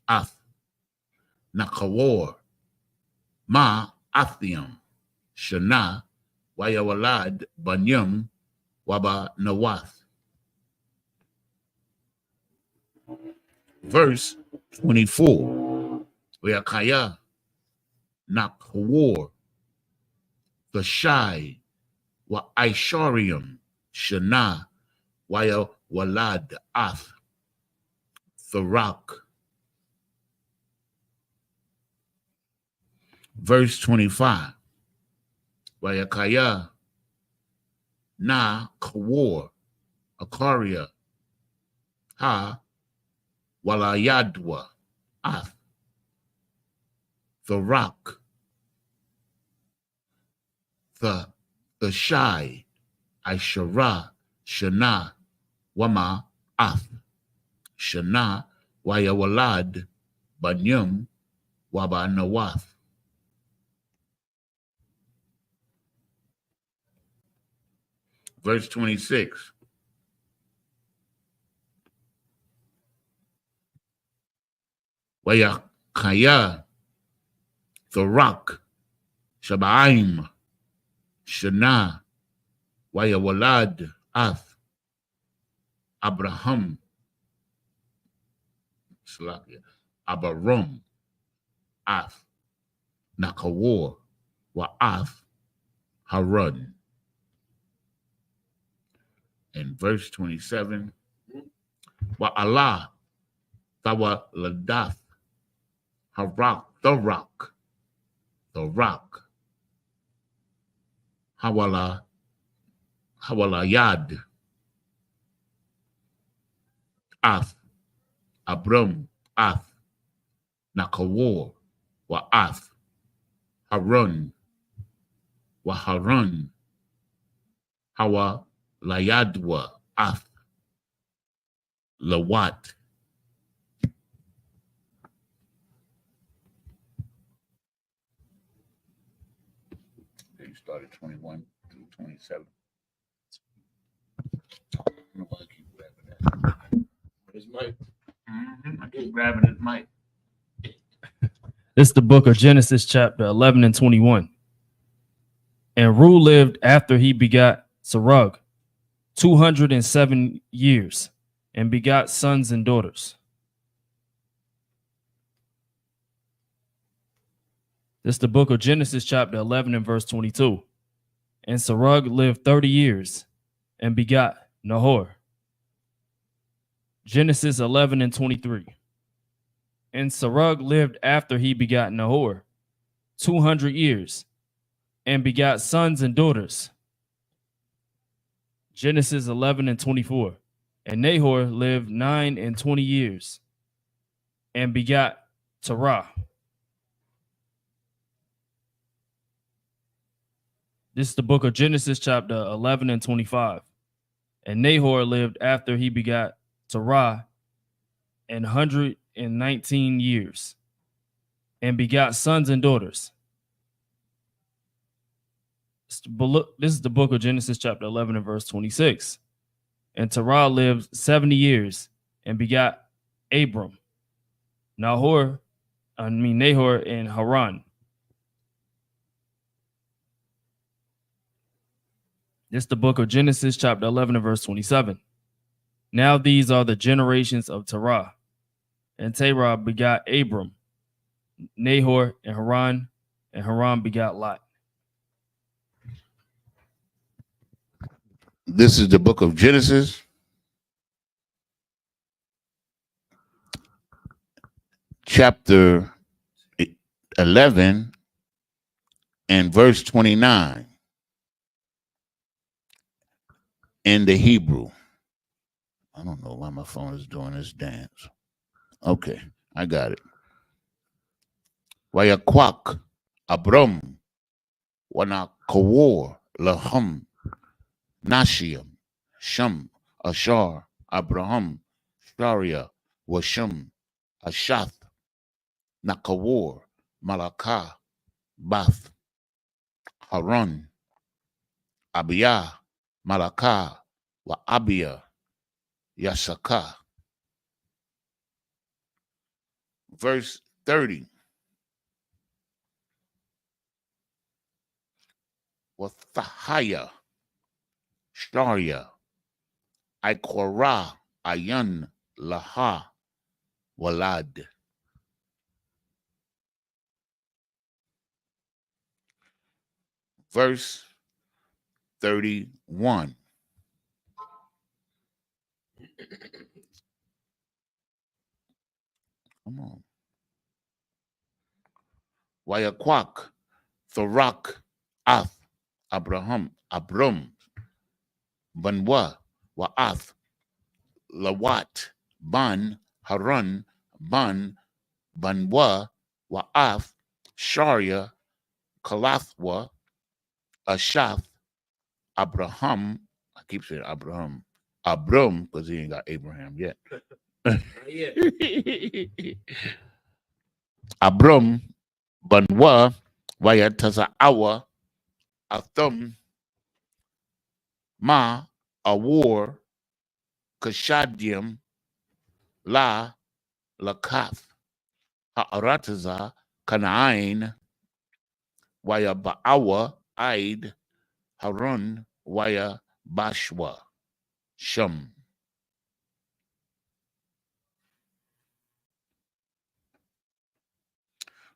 Ath Nakawar Ma Athiam Shana Wayawalad Banyam Waba Nawath. Verse 24. Wayakaya Nakawar the Shai Wa Isharium Shana Waya Walad Ath Tharak. Verse 25. Wayakaya Na Kawar Akaria Ha Walayadwa Ath Tharak. The Shai Ishara Shana Wama Ath Shana Wayawalad Banyum Waba Nawath. Verse 26. Wayakaya Tharak Shabaim Shana Wayawalad Ath Abraham Abarum Ath Nakawar Wa Ath Harun. And verse 27. Wa Allah Tawa Ladath Harak the rock Hawalayad Ath Abram Ath Nakawar Wa Ath Harun Wa Harun Hawa Layadwa Ath Lawat. They started 21 through 27. I don't know why I keep grabbing that. His mic. I keep grabbing his mic. This is the book of Genesis, chapter 11 and 21. And Reu lived after he begot Serug 207 years, and begot sons and daughters. This is the book of Genesis, chapter 11 and verse 22. And Serug lived 30 years, and begot Nahor. Genesis 11 and 23. And Serug lived after he begot Nahor 200 years and begot sons and daughters. Genesis 11 and 24. And Nahor lived 9 and 20 years and begot Terah. This is the book of Genesis, chapter 11 and 25. And Nahor lived after he begot Terah 119 years and begot sons and daughters. This is the book of Genesis, chapter 11 and verse 26. And Terah lived 70 years and begot Abram, Nahor and Haran. This is the book of Genesis, chapter 11 and verse 27. Now these are the generations of Terah. And Terah begot Abram, Nahor, and Haran begot Lot. This is the book of Genesis, chapter 11 and verse 29 in the Hebrew. I don't know why my phone is doing this dance. Okay, I got it. Wayakwak Abram Wanakawar Laham Nashiam Shem Ashar Abraham Sharia Washam Ashath Nakawar Malakah Bath Haran Abiyah Malakah Wa Abiyah Yasaka. Verse 30. Wathahaya Sharia Ikorah Ayan Laha Walad. Verse 31. Come on. Wayakwak Thorak Ath Abram Banwa Wa'ath Lawat Ban Haran Ban Banwa Wa'ath Sharia Kalathwa Ashath Abraham. I keep saying Abraham because he ain't got Abraham yet. Abram Banwa Wayataza Awa Athum Ma Awar Kashadim La Lakath Ha'arataza Kanain Waya Ba'awa Aid Harun Waya Bashwa Shem.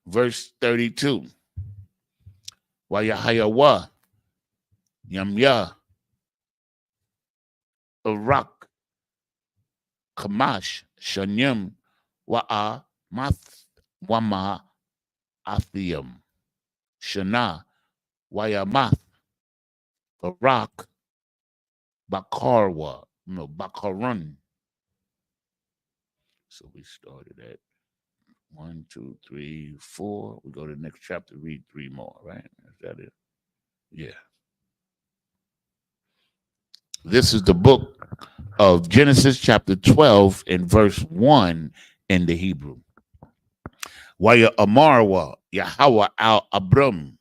Verse 32. Wayahayawa Yamya Iraq Kamash Shanyim Wa'a Math Wama Athiam Shana Wayamath Iraq Bakarwa Bakarun. So we started at 1, 2, 3, 4. We go to the next chapter, read 3 more, right? Is that it? Yeah. This is the book of Genesis chapter 12 and verse 1 in the Hebrew. Waya Amarwa Yahweh al Abram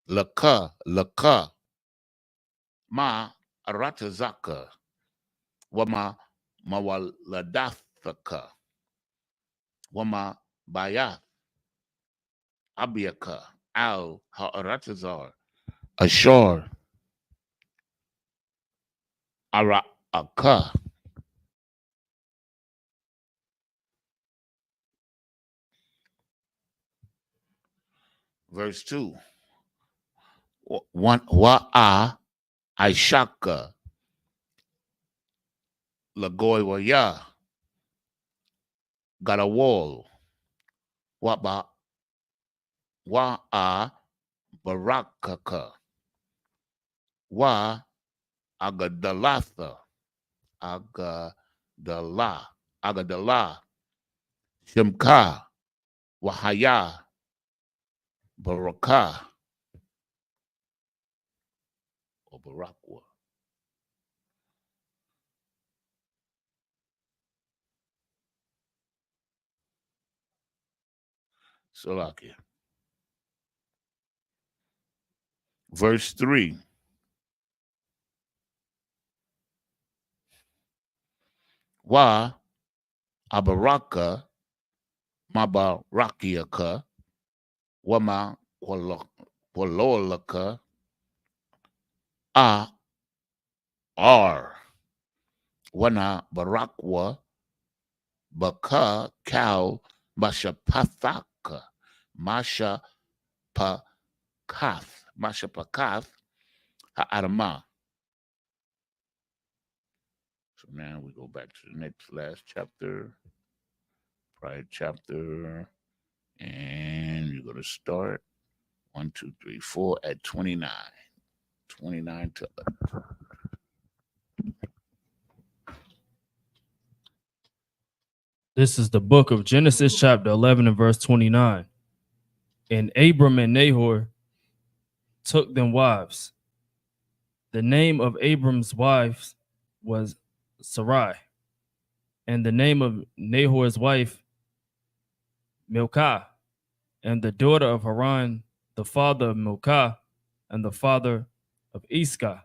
Laka Ma Aratazaka Wama Mawaladathaka Wama Bayath Abiyaka Al Ha'aratazar Ashar Ara'aka. Verse 2. Wa'a I.S.H.U.K Lagoy Waya got a wall. Waba Wa a Barakaka. Wa Agadalatha. Agadala. Shimka. Wahaya. Baraka. Or Barakwa. Salakia. Verse 3. Wa Abaraka Mabarakiaka Wama Kwalolaka A R Wana Barakwa Baka Cow Masha Pathaka Masha Pakath Ha'adamah. So now we go back to the next last chapter, prior chapter, and you're going to start 1, 2, 3, 4 at 29. 29 to This is the book of Genesis, chapter 11 and verse 29. And Abram and Nahor took them wives. The name of Abram's wife was Sarai, and the name of Nahor's wife, Milcah, and the daughter of Haran, the father of Milcah, and the father of Isupk.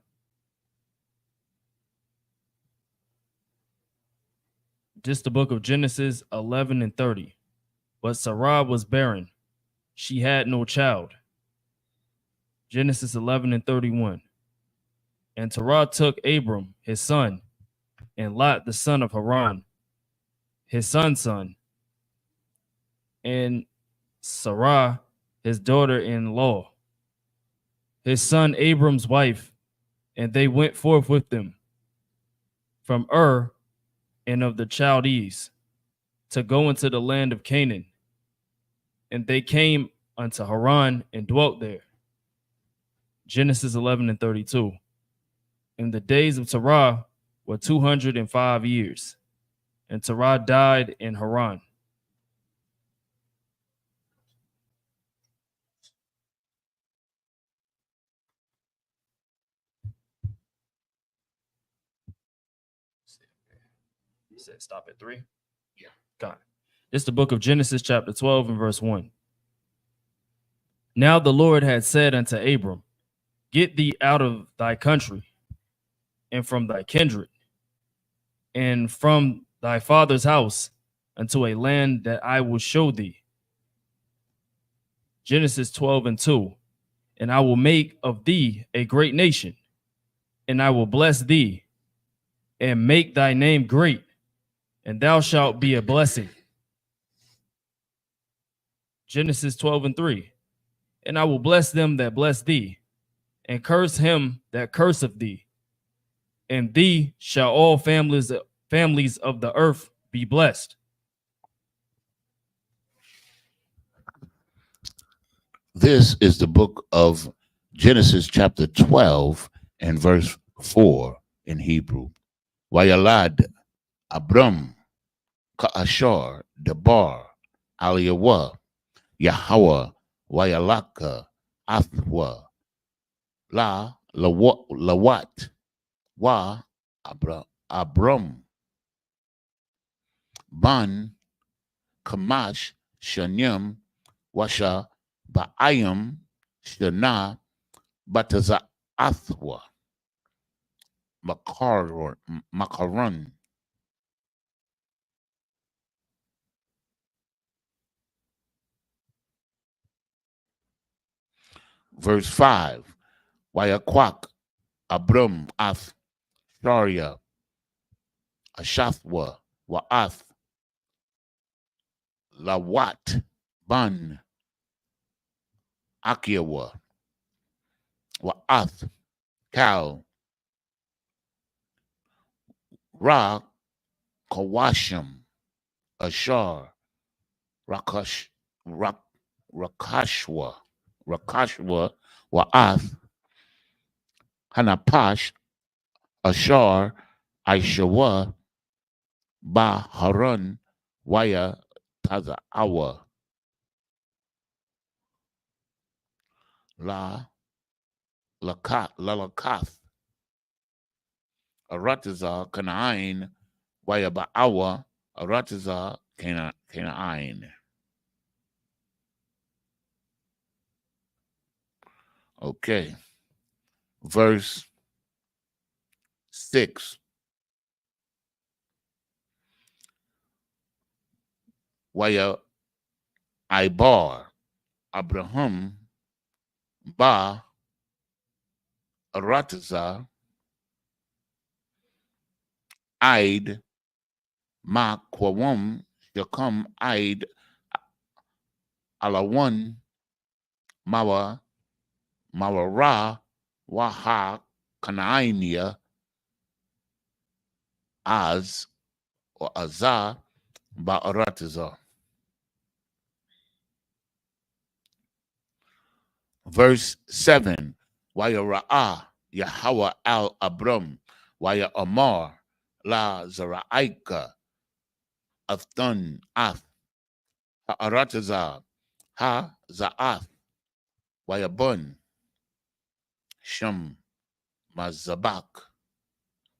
Just the book of Genesis 11 and 30. But Sarai was barren. She had no child. Genesis 11 and 31. And Terah took Abram, his son, and Lot, the son of Haran, his son's son, and Sarai, his daughter-in-law, his son Abram's wife, and they went forth with them from Ur and of the Chaldees to go into the land of Canaan. And they came unto Haran and dwelt there. Genesis 11 and 32. And the days of Terah were 205 years, and Terah died in Haran. You said stop at 3? Yeah. Got it. This is the book of Genesis, chapter 12 and verse 1. Now the Lord had said unto Abram, get thee out of thy country, and from thy kindred, and from thy father's house, unto a land that I will show thee. Genesis 12 and 2. And I will make of thee a great nation, and I will bless thee, and make thy name great, and thou shalt be a blessing. Genesis 12 and 3. And I will bless them that bless thee, and curse him that curseth thee. And thee shall all families of the earth be blessed. This is the book of Genesis chapter 12 and verse 4 in Hebrew. Wayalad Abram Ka'ashar Debar Aliyawa Yahweh Wayalaka Athwa Lawat Wa Abram Ban Kamash Shanyam Washa Ba'ayam Shana Bataza Athwa Makaron. Verse 5. Wayakwak Abram Ath Sharia Ashathwa Wa'ath Lawat Ban Akiawa Wa'ath Kal Ra Kawashim, Ashar, Rakashwa, Wa'ath, Hanapash, Ashar, Aishawa, Ba Harun, Waya, Tazawa, Lakath, Arataza, Canaan, Waya Ba'awa, Arataza, Canaan. Okay. Verse 6. Waya Ibar, Abraham, Ba, Arataza, Aid, Ma Kwawum, Yakum, Aid, Alawan, Mawa, Mawara, Waha, Kanaania, Az, or Azar, Ba'arataza. Verse 7. Waya Ra'ah, Yahweh al Abram, Waya Amar, La Zara'aika, Athun, Ath, Ha'arataza, Ha Za'ath, Waya Bun, Shem, Mazabak,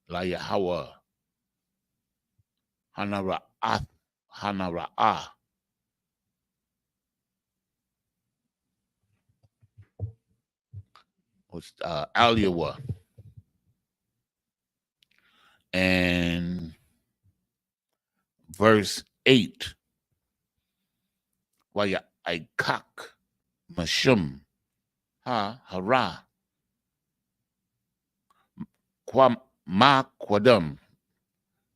La Yahweh, Hanara'ah, was Aliwa. And verse 8. Waya Aikak, Mashum, Ha Hara, Ma Kwadam,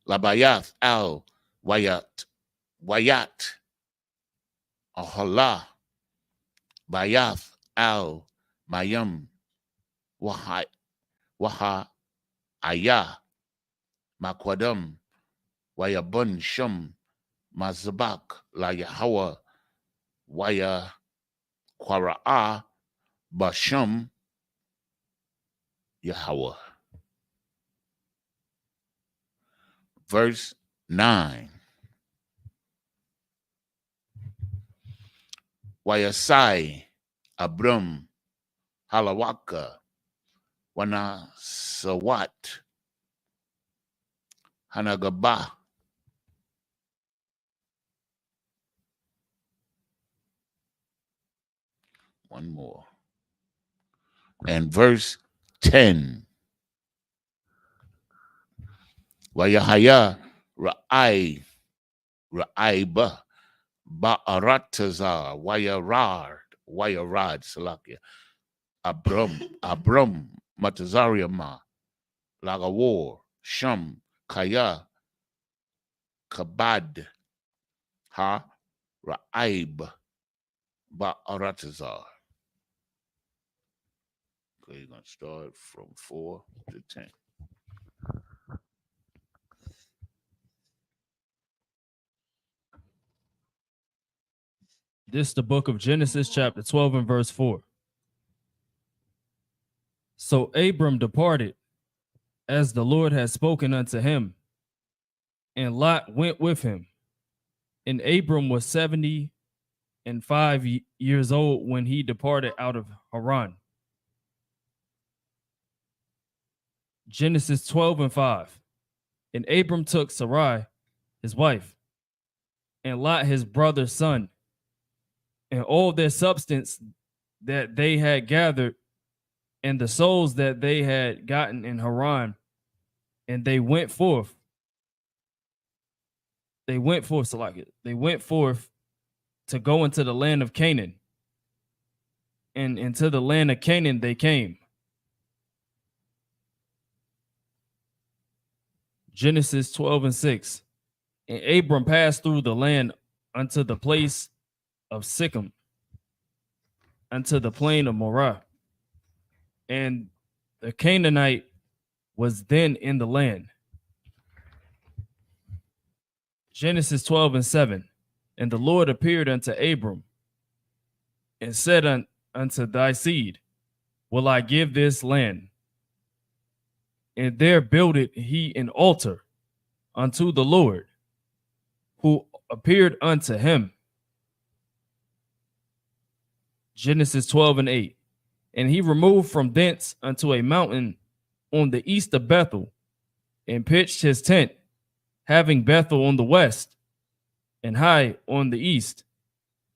Labayath al Wayat, Ahala, Bayath al Mayam, Waha Ayah, Makwadam, Wayabun Shum, Mazabak, La Yahweh, Waya Kwara'a, Bashum, Yahweh. Verse 9. Wayasai, Abram, Halawaka, Wana Sawat, Hanagaba. One more. And verse 10. Wayahaya Ra'ai Ra'aiba Ba'arataza Wayarad Salakia Abram Matazariama Lagawar Sham Kaya Kabad Ha Ra'aib Ba'aratazar. Okay, you're gonna start from 4 to 10. This is the book of Genesis, chapter 12, and verse 4. So Abram departed, as the Lord had spoken unto him, and Lot went with him. And Abram was 75 years old when he departed out of Haran. Genesis 12 and 5. And Abram took Sarai, his wife, and Lot, his brother's son, and all their substance that they had gathered, and the souls that they had gotten in Haran, and they went forth. They went forth to go into the land of Canaan. And into the land of Canaan they came. Genesis 12 and 6. And Abram passed through the land unto the place of Sikkim, unto the plain of Morah. And the Canaanite was then in the land. Genesis 12:7. And the Lord appeared unto Abram and said unto thy seed, will I give this land? And there builded he an altar unto the Lord, who appeared unto him. Genesis 12:8. And he removed from thence unto a mountain on the east of Bethel, and pitched his tent, having Bethel on the west, and Hai on the east.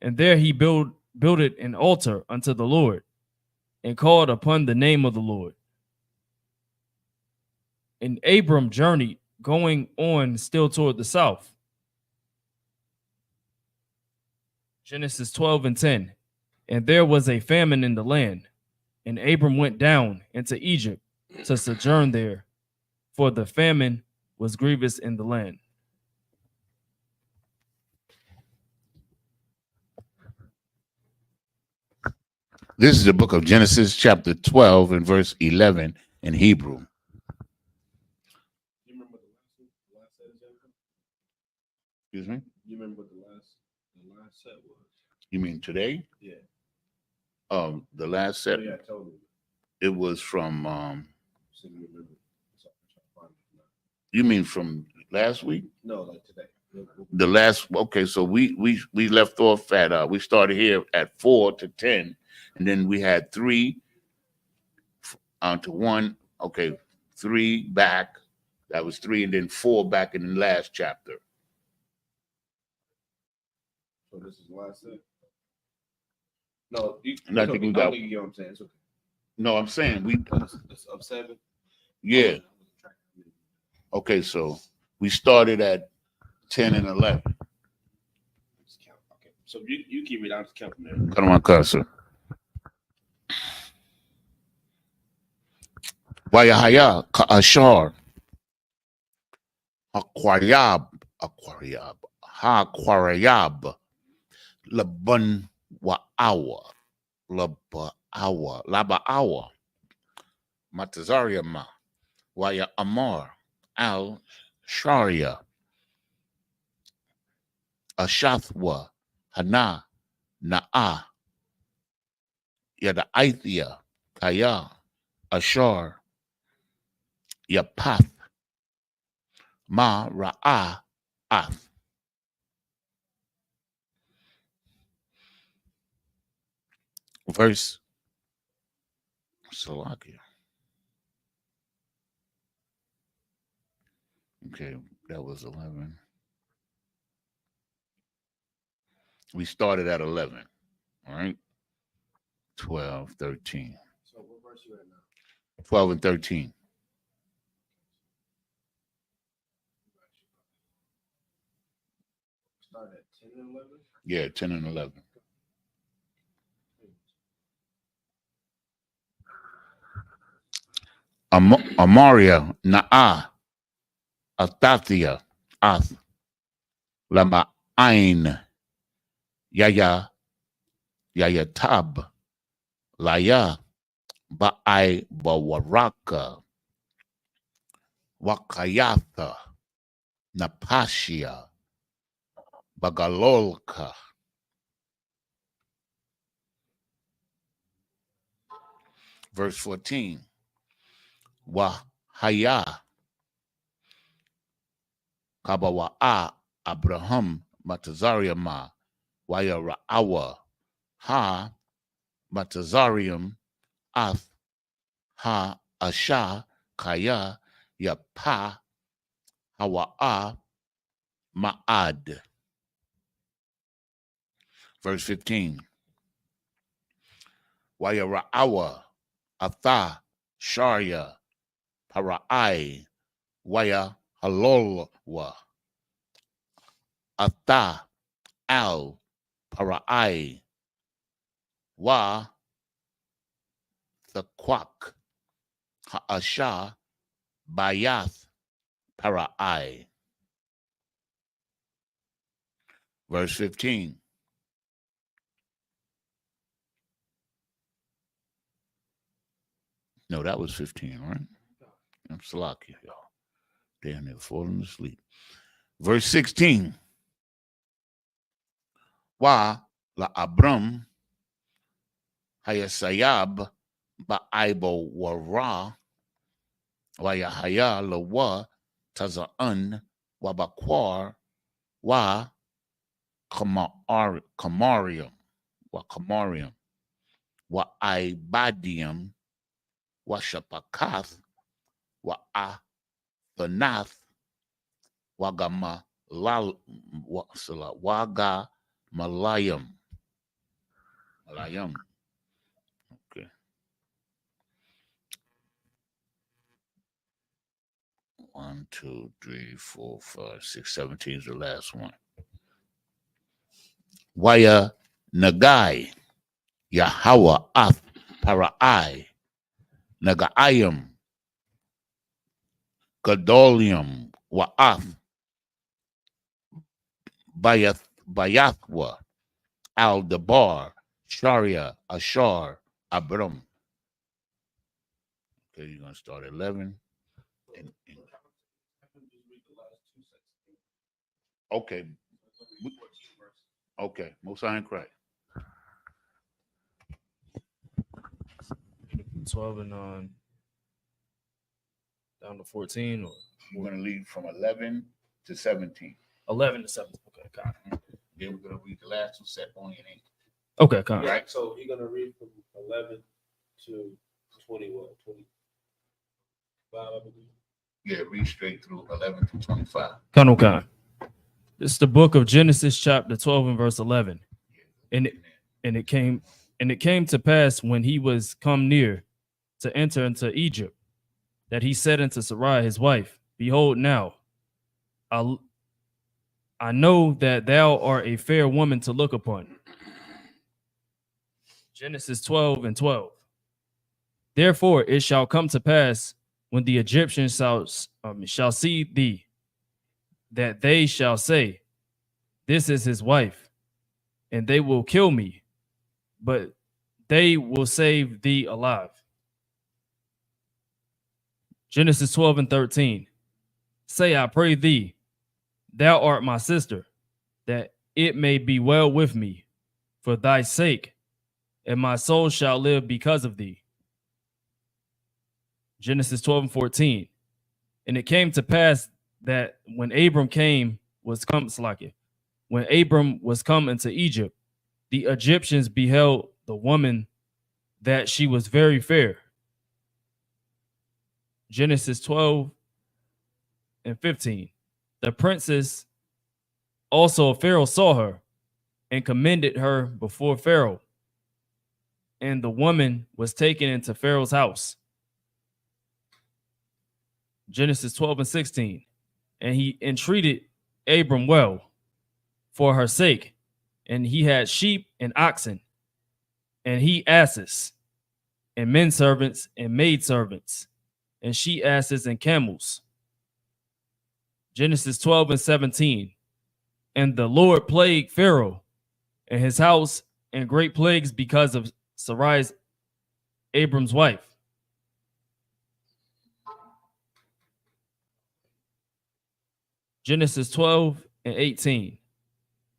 And there he builded an altar unto the Lord, and called upon the name of the Lord. And Abram journeyed, going on still toward the south. Genesis 12:10. And there was a famine in the land, and Abram went down into Egypt to sojourn there, for the famine was grievous in the land. This is the book of Genesis, chapter 12, and verse 11 in Hebrew. You remember what the last set is, Jacob? Excuse me? You remember what the last set was? You mean today? Yeah. The last set, Yeah, totally. it was from, So you remember. So I'm trying to find it now. you mean from last week? No, like today. The last, okay, so we left off at, we started here at 4 to 10, and then we had 3 to 1, okay, 3 back, that was 3, and then 4 back in the last chapter. So this is the last set. No, you, And I think we got- you get what I'm saying. It's okay. No, I'm saying It's of 7. yeah, okay, so we started at 10 and 11. Just count. Okay. So you keep it. I'll just count from there. Cut my cursor. Wayahaya Ashar Aquariab Aquariab Laban Wa'awa Laba Matazariama Waya Amar Al Sharia Ashathwa Hana Na'a Yada Ithia Kaya Ashar Yapath Ma Ra'a Ath. Verse Salakia. Okay, that was 11. We started at 11. All right. 12, 13. So what verse you at now? 12 and 13. Start at 10 and 11. Yeah, 10 and 11. Amaria Na'a Athathia Ath Lama Ain Yaya Tab Laya Ba'ai Bawaraka Wakayatha Napashia Bagalolka. Verse 14. Wahaya Kabawa'a Abraham Matazariama Waya Ra'awa Ha Matazarium Ath Ha Asha Kaya Yapa Hawa'a Ma'ad. Verse 15. Waya Ra'awa Atha Sharia Para'ai Waya Halolwa Atha Al Para'ai Wa Thakwak Ha'asha Bayath Para'ai. Verse 15. No, that was 15, right? I'm Salakia, y'all. Damn, they're falling asleep. Verse 16. Wa la Abram hayasayab ba'aibo wara wa yahaya la wa taza'an wa bakwar wa kamarium wa ibadium wa shapakath wa athanath waga malayam. Okay. 1, 2, 3, 4, 5, 6, 17 is the last one. Waya Nagai Yahweh Ath Parai Nagaayam Gadolium Wa'ath Bayathwa Al Dabar Sharia Ashar Abram. Okay, you're gonna start at 11. Okay. Okay, most I ain't correct. 12 and down to 14 or We're gonna lead from 11 to 17. 11 to 17. Okay, got it. Then we're gonna read the last two set only in 8. Okay, got it. Right? So you're gonna read from 11 to 21, 25, I believe. Yeah, read straight through 11 to 25. Khan. This is the book of Genesis, chapter 12 and verse 11. And it came to pass when he was come near to enter into Egypt, that he said unto Sarai his wife, Behold, now I know that thou art a fair woman to look upon. Genesis 12 and 12. Therefore it shall come to pass when the Egyptians shall see thee, that they shall say, This is his wife, and they will kill me, but they will save thee alive. Genesis 12 and 13. Say, I pray thee, thou art my sister, that it may be well with me for thy sake, and my soul shall live because of thee. Genesis 12 and 14. And it came to pass that when Abram was come into Egypt, the Egyptians beheld the woman that she was very fair. Genesis 12 and 15. The princess also of Pharaoh saw her and commended her before Pharaoh. And the woman was taken into Pharaoh's house. Genesis 12 and 16. And he entreated Abram well for her sake, and he had sheep and oxen, and he asses, and men servants and maid servants, and she asses and camels. Genesis 12 and 17. And the Lord plagued Pharaoh and his house and great plagues because of Sarai, Abram's wife. Genesis 12 and 18.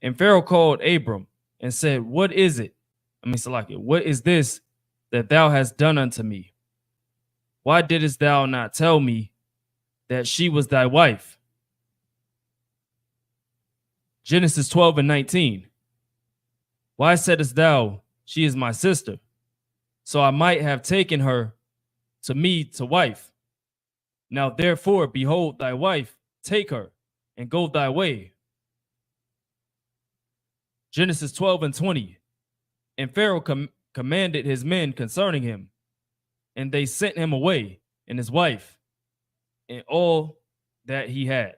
And Pharaoh called Abram and said, What is it? What is this that thou hast done unto me? Why didst thou not tell me that she was thy wife? Genesis 12 and 19. Why saidst thou, she is my sister? So I might have taken her to me to wife. Now therefore, behold thy wife, take her and go thy way. Genesis 12 and 20. And Pharaoh commanded his men concerning him, and they sent him away, and his wife, and all that he had.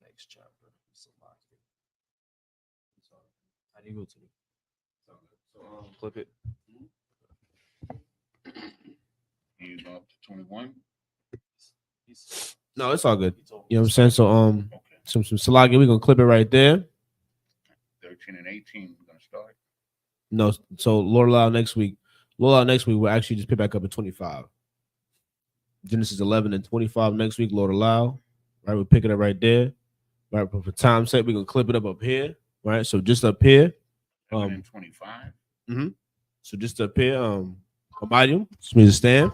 Next chapter. How do you go to it? So Clip it. You go up to 21. No, it's all good. You know what I'm saying? So Okay. some Salagi, we're gonna clip it right there. 13 and 18, we're gonna start. No, so Lord allow next week. Lord allow next week we'll actually just pick back up at 25. Genesis 11 and 25 next week, Lord allow. Right, we'll pick it up right there. Right, but for time's sake, we're gonna clip it up here. Right, so just up here. 25. So just up here, Amadium, just means to stand.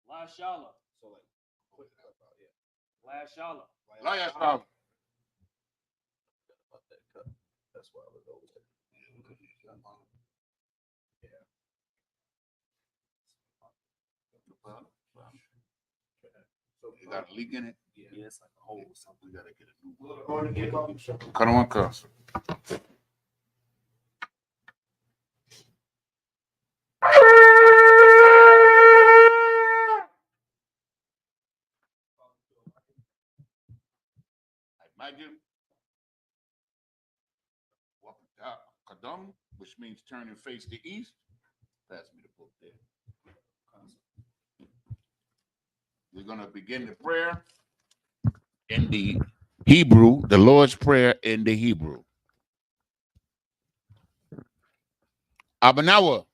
Last Shalom. So like, quick cut out, yeah. Last Shalom. Last Shalom. That's why I was over there. So You got a leak in it? yeah, it's like a hole or something. We gotta get a new We're going to get it. Cut on cuss. Imagine walking out Kadam, which means turn and face the east. Pass me the book there. We're gonna begin the prayer in the Hebrew, the Lord's Prayer in the Hebrew. Abanawa.